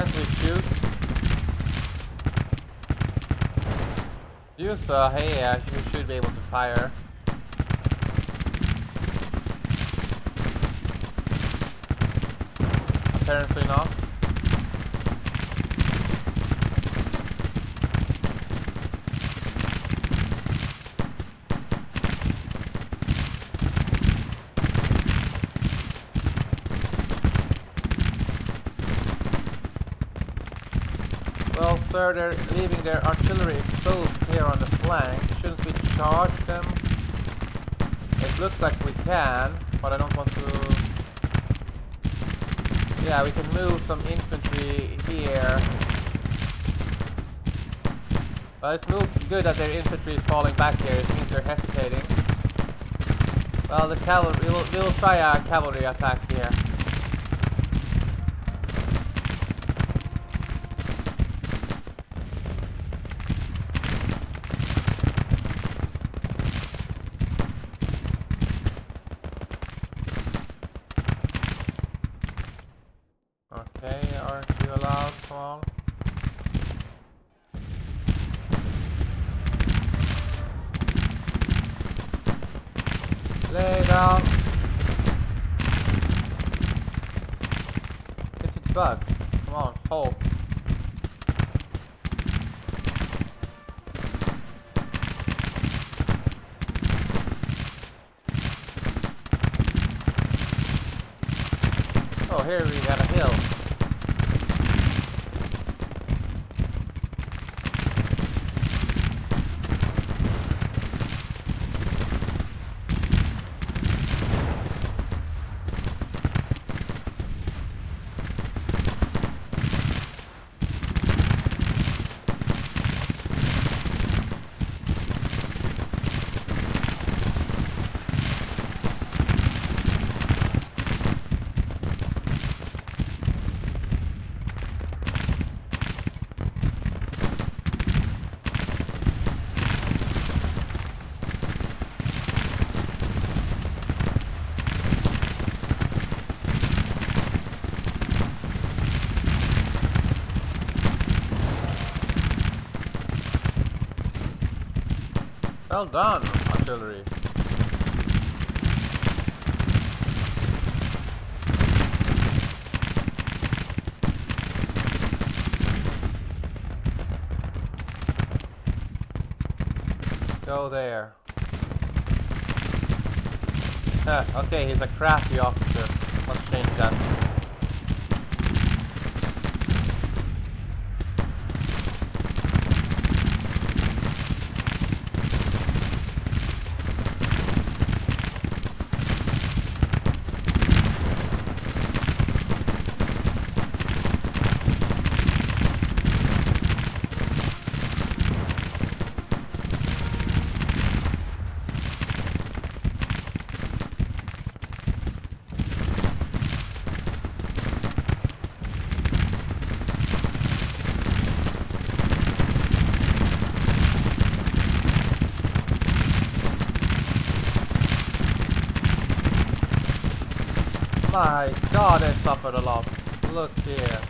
Can't we shoot? You saw, hey, you should be able to fire. Apparently not. Well, sir, they're leaving their artillery exposed here on the flank. Shouldn't we charge them? It looks like we can, but I don't want to... Yeah, we can move some infantry here. But it's good that their infantry is falling back here. It means they're hesitating. Well, the cavalry... We will try a cavalry attack here. Okay, aren't you allowed? Come on. Lay down. Is it bugged? Come on, halt. Oh, here we got a hill. Well done, artillery. Go there. Okay, he's a crafty officer. Let's change that. My god, I suffered a lot. Look here.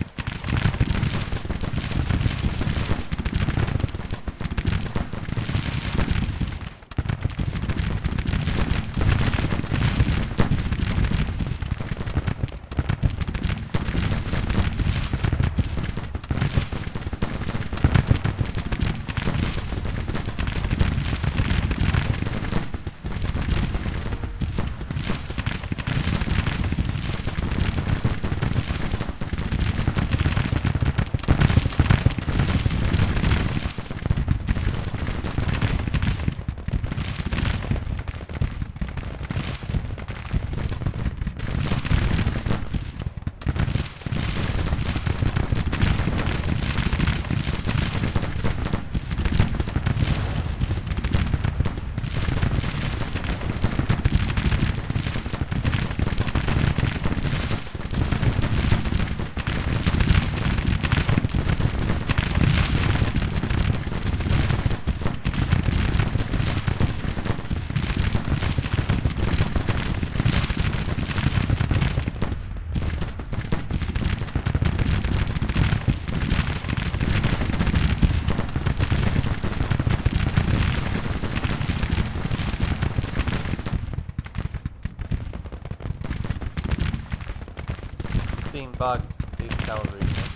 bug, these cavalry units.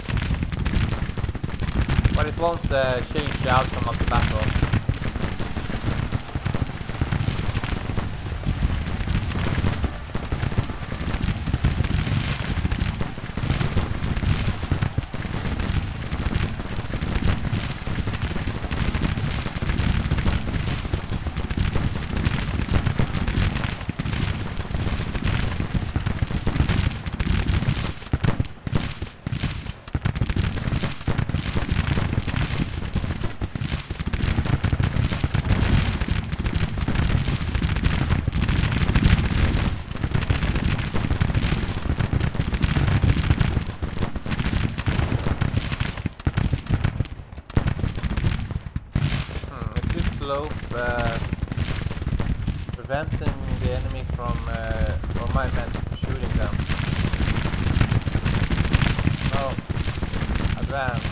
But it won't change the outcome of the battle. Preventing the enemy from, or my men from shooting them. No, advance.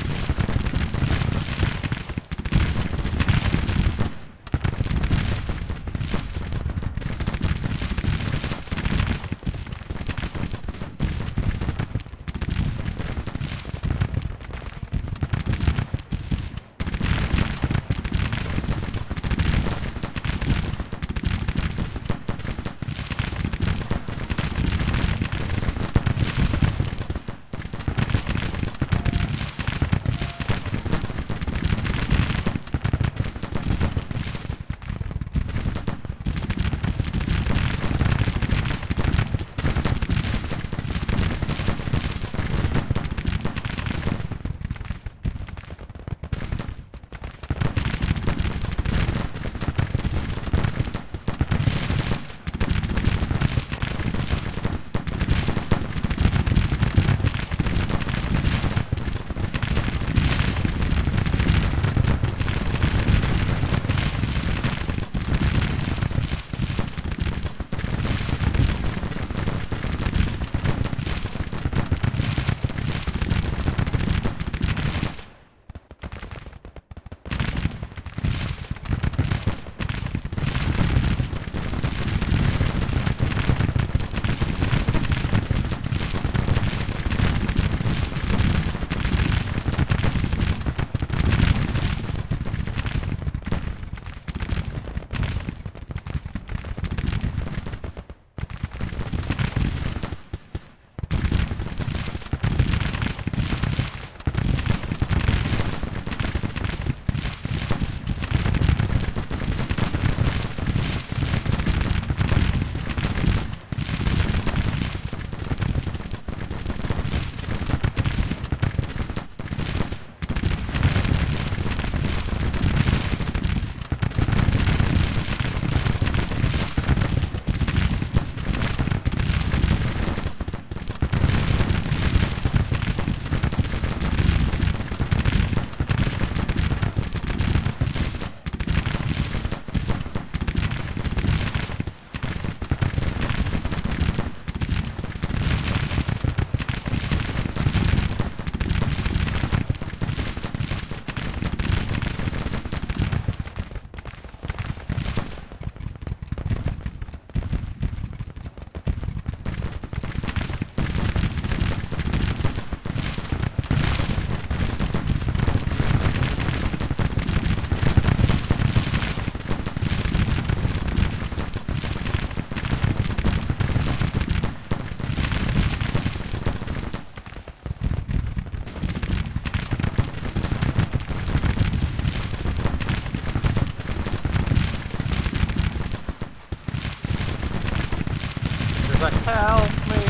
Like, help me!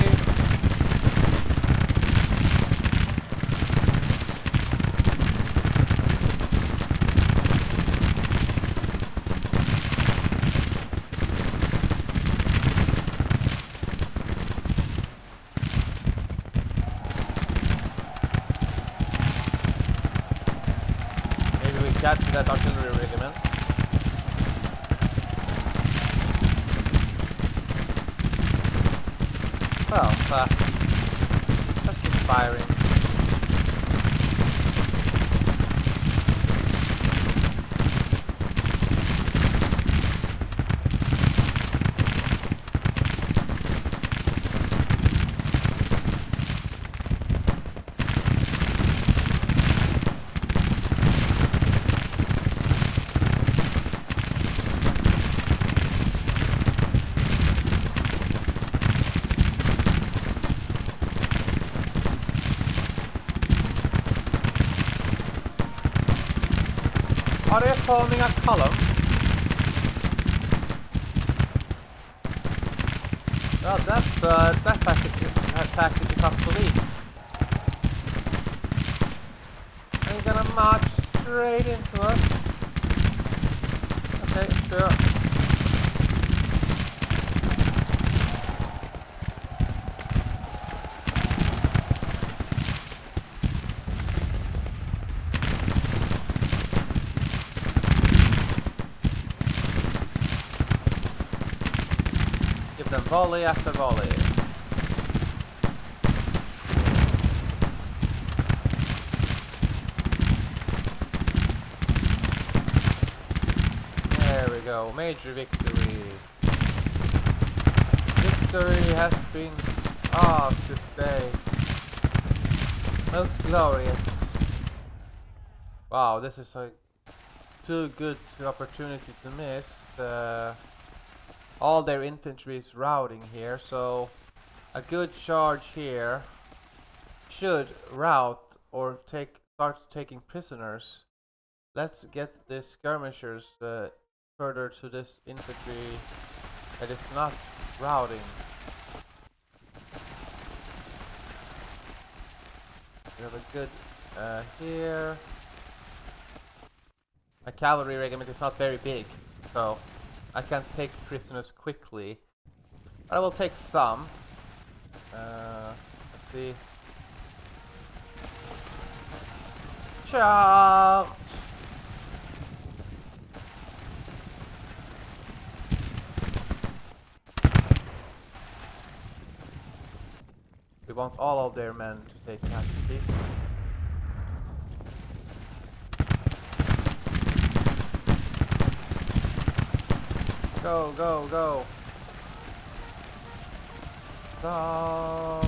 Maybe we capture that artillery regiment. Well, let's keep firing. Are they forming a column? Well, that tactic is obsolete. Are you gonna march straight into us? Okay, sure. Give them volley after volley. There we go, major victory. Victory has been ours this day. Most glorious. Wow, this is a too good opportunity to miss. All their infantry is routing here, so a good charge here should rout or start taking prisoners. Let's get the skirmishers further to this infantry that is not routing. We have a good here. My cavalry regiment is not very big, so I can take prisoners quickly. I will take some. Let's see. Charge! We want all of their men to take casualties. Go, go, go! Go!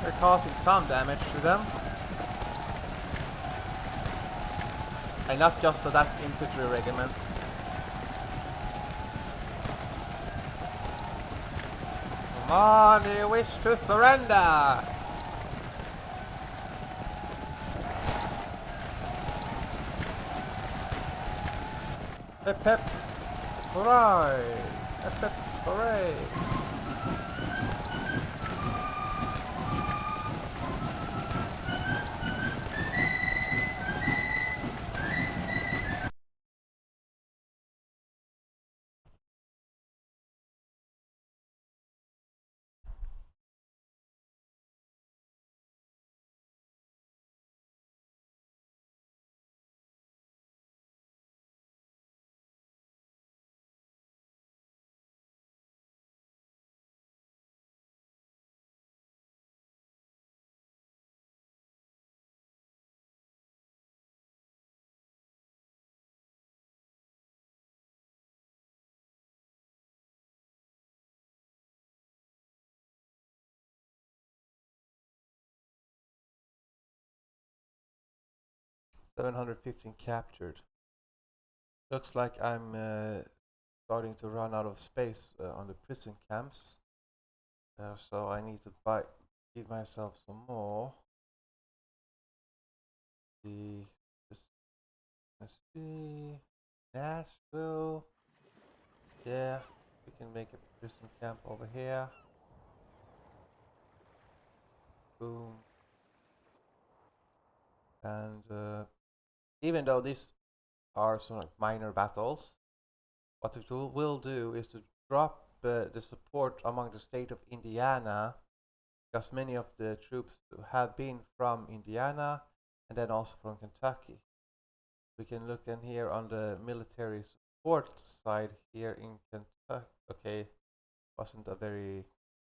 They're causing some damage to them. And not just to that infantry regiment. Come on, do you wish to surrender? Hip hip! Hooray! Hip hip! Hooray! $715 captured. Looks like I'm starting to run out of space on the prison camps. So I need to give myself some more. Tennessee, Nashville. Yeah, we can make a prison camp over here. Boom. And even though these are some like minor battles, what it will do is to drop the support among the state of Indiana, because many of the troops have been from Indiana and then also from Kentucky. We can look in here on the military support side here in Kentucky. okay, wasn't a very...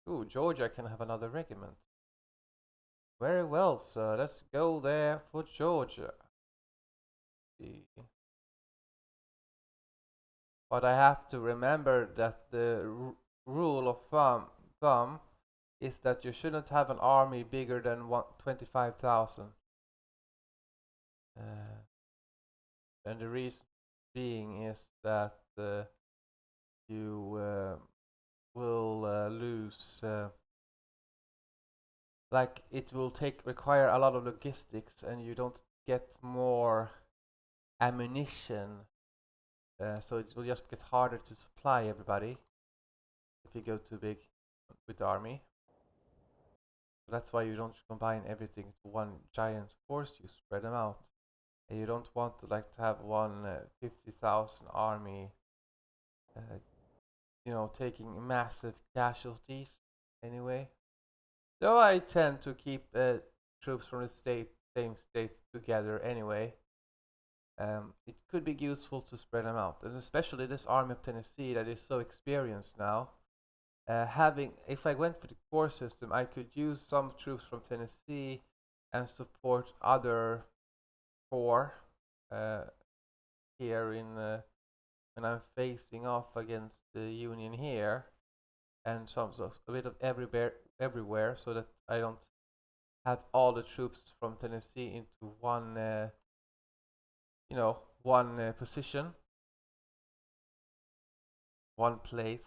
Ooh, Georgia can have another regiment. Very well, sir. Let's go there for Georgia. But I have to remember that the rule of thumb is that you shouldn't have an army bigger than 25,000. And the reason being is that you will lose, like it will require a lot of logistics, and you don't get more ammunition, so it will just get harder to supply everybody if you go too big with the army. That's why you don't combine everything to one giant force, you spread them out. And you don't want to have one 50,000 army, taking massive casualties anyway. Though I tend to keep troops from the same state together anyway. It could be useful to spread them out, and especially this army of Tennessee that is so experienced now. If I went for the core system, I could use some troops from Tennessee and support other corps here when I'm facing off against the Union here, and a bit of everywhere, so that I don't have all the troops from Tennessee into one position, one place,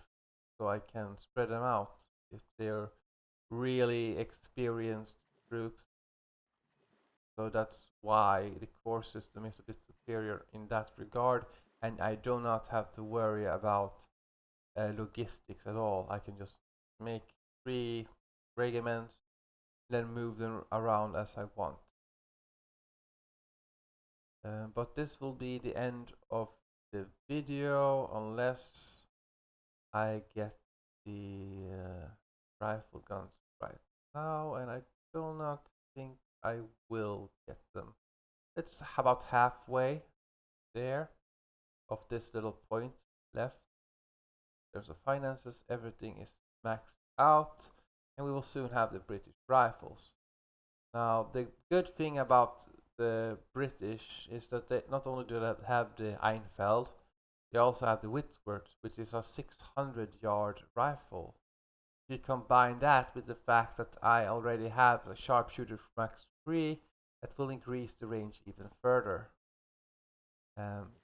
so I can spread them out if they're really experienced troops. So that's why the core system is a bit superior in that regard, and I do not have to worry about logistics at all. I can just make 3 regiments, then move them around as I want. But this will be the end of the video, unless I get the rifle guns right now, and I do not think I will get them. It's about halfway there of this little point left. There's the finances, everything is maxed out, and we will soon have the British rifles. Now, the good thing about the British is that they not only do they have the Einfeld, they also have the Whitworth, which is a 600-yard rifle. If you combine that with the fact that I already have a sharpshooter max 3, that will increase the range even further.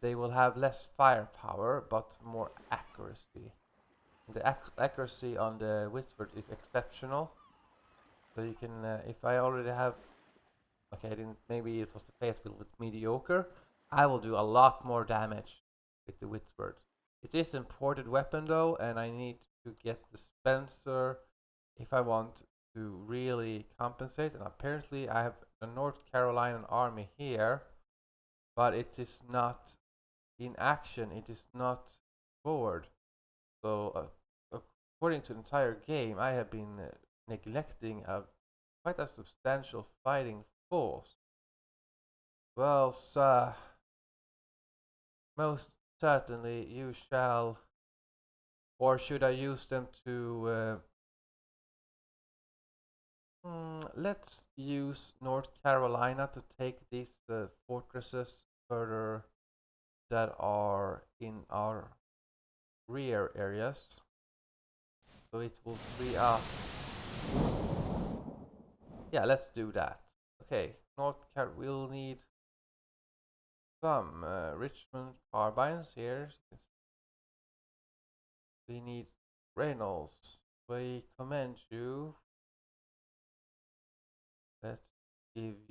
They will have less firepower, but more accuracy. The accuracy on the Whitworth is exceptional. So you can, if I already have, okay, maybe it was the Fayetteville with mediocre, I will do a lot more damage with the Whitworth. It is an imported weapon though, and I need to get the Spencer if I want to really compensate. And apparently I have a North Carolinian army here, but it is not in action, it is not forward. So according to the entire game, I have been neglecting quite a substantial fighting force. Well, sir, most certainly you shall. Or should I use them to... let's use North Carolina to take these fortresses further that are in our rear areas. So it will free up... Yeah, let's do that. Okay, we'll need some Richmond carbines here. We need Reynolds. We commend you. Let's give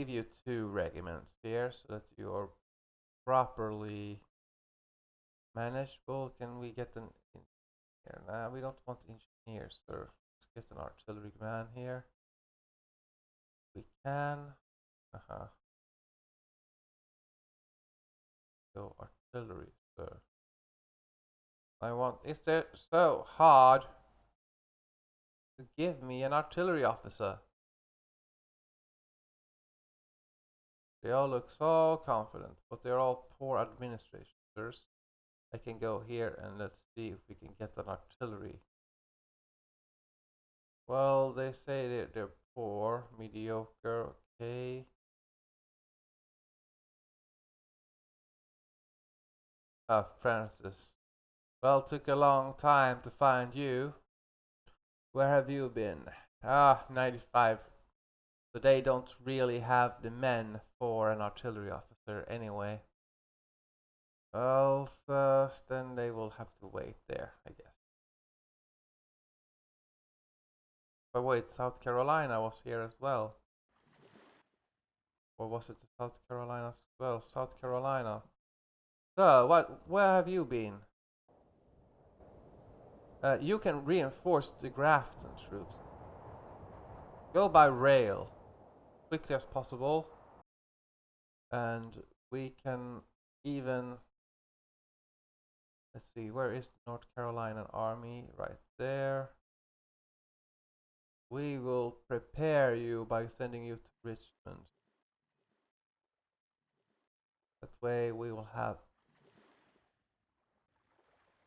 you 2 regiments here so that you are properly manageable. Can we get an here? Nah, we don't want engineers, sir. Let's get an artillery man here. We can. So artillery, sir. Is there so hard to give me an artillery officer? They all look so confident, but they're all poor administrators. I can go here and let's see if we can get an artillery. Well, they say they're poor, mediocre, okay. Ah, Francis. Well, took a long time to find you. Where have you been? Ah, 95. So they don't really have the men for an artillery officer anyway. Well, so then they will have to wait there, I guess. But wait, South Carolina was here as well. Or was it South Carolina as well? South Carolina. So, where have you been? You can reinforce the Grafton troops. Go by rail, quickly as possible. And we can even... Let's see, where is the North Carolina army? Right there. We will prepare you by sending you to Richmond. That way we will have...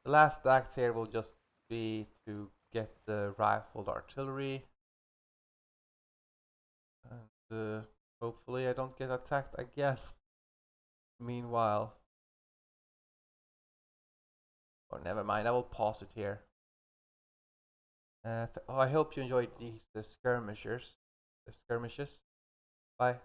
The last act here will just be to get the rifled artillery. And hopefully I don't get attacked again. Meanwhile. Or never mind, I will pause it here. I hope you enjoyed these skirmishes. Bye.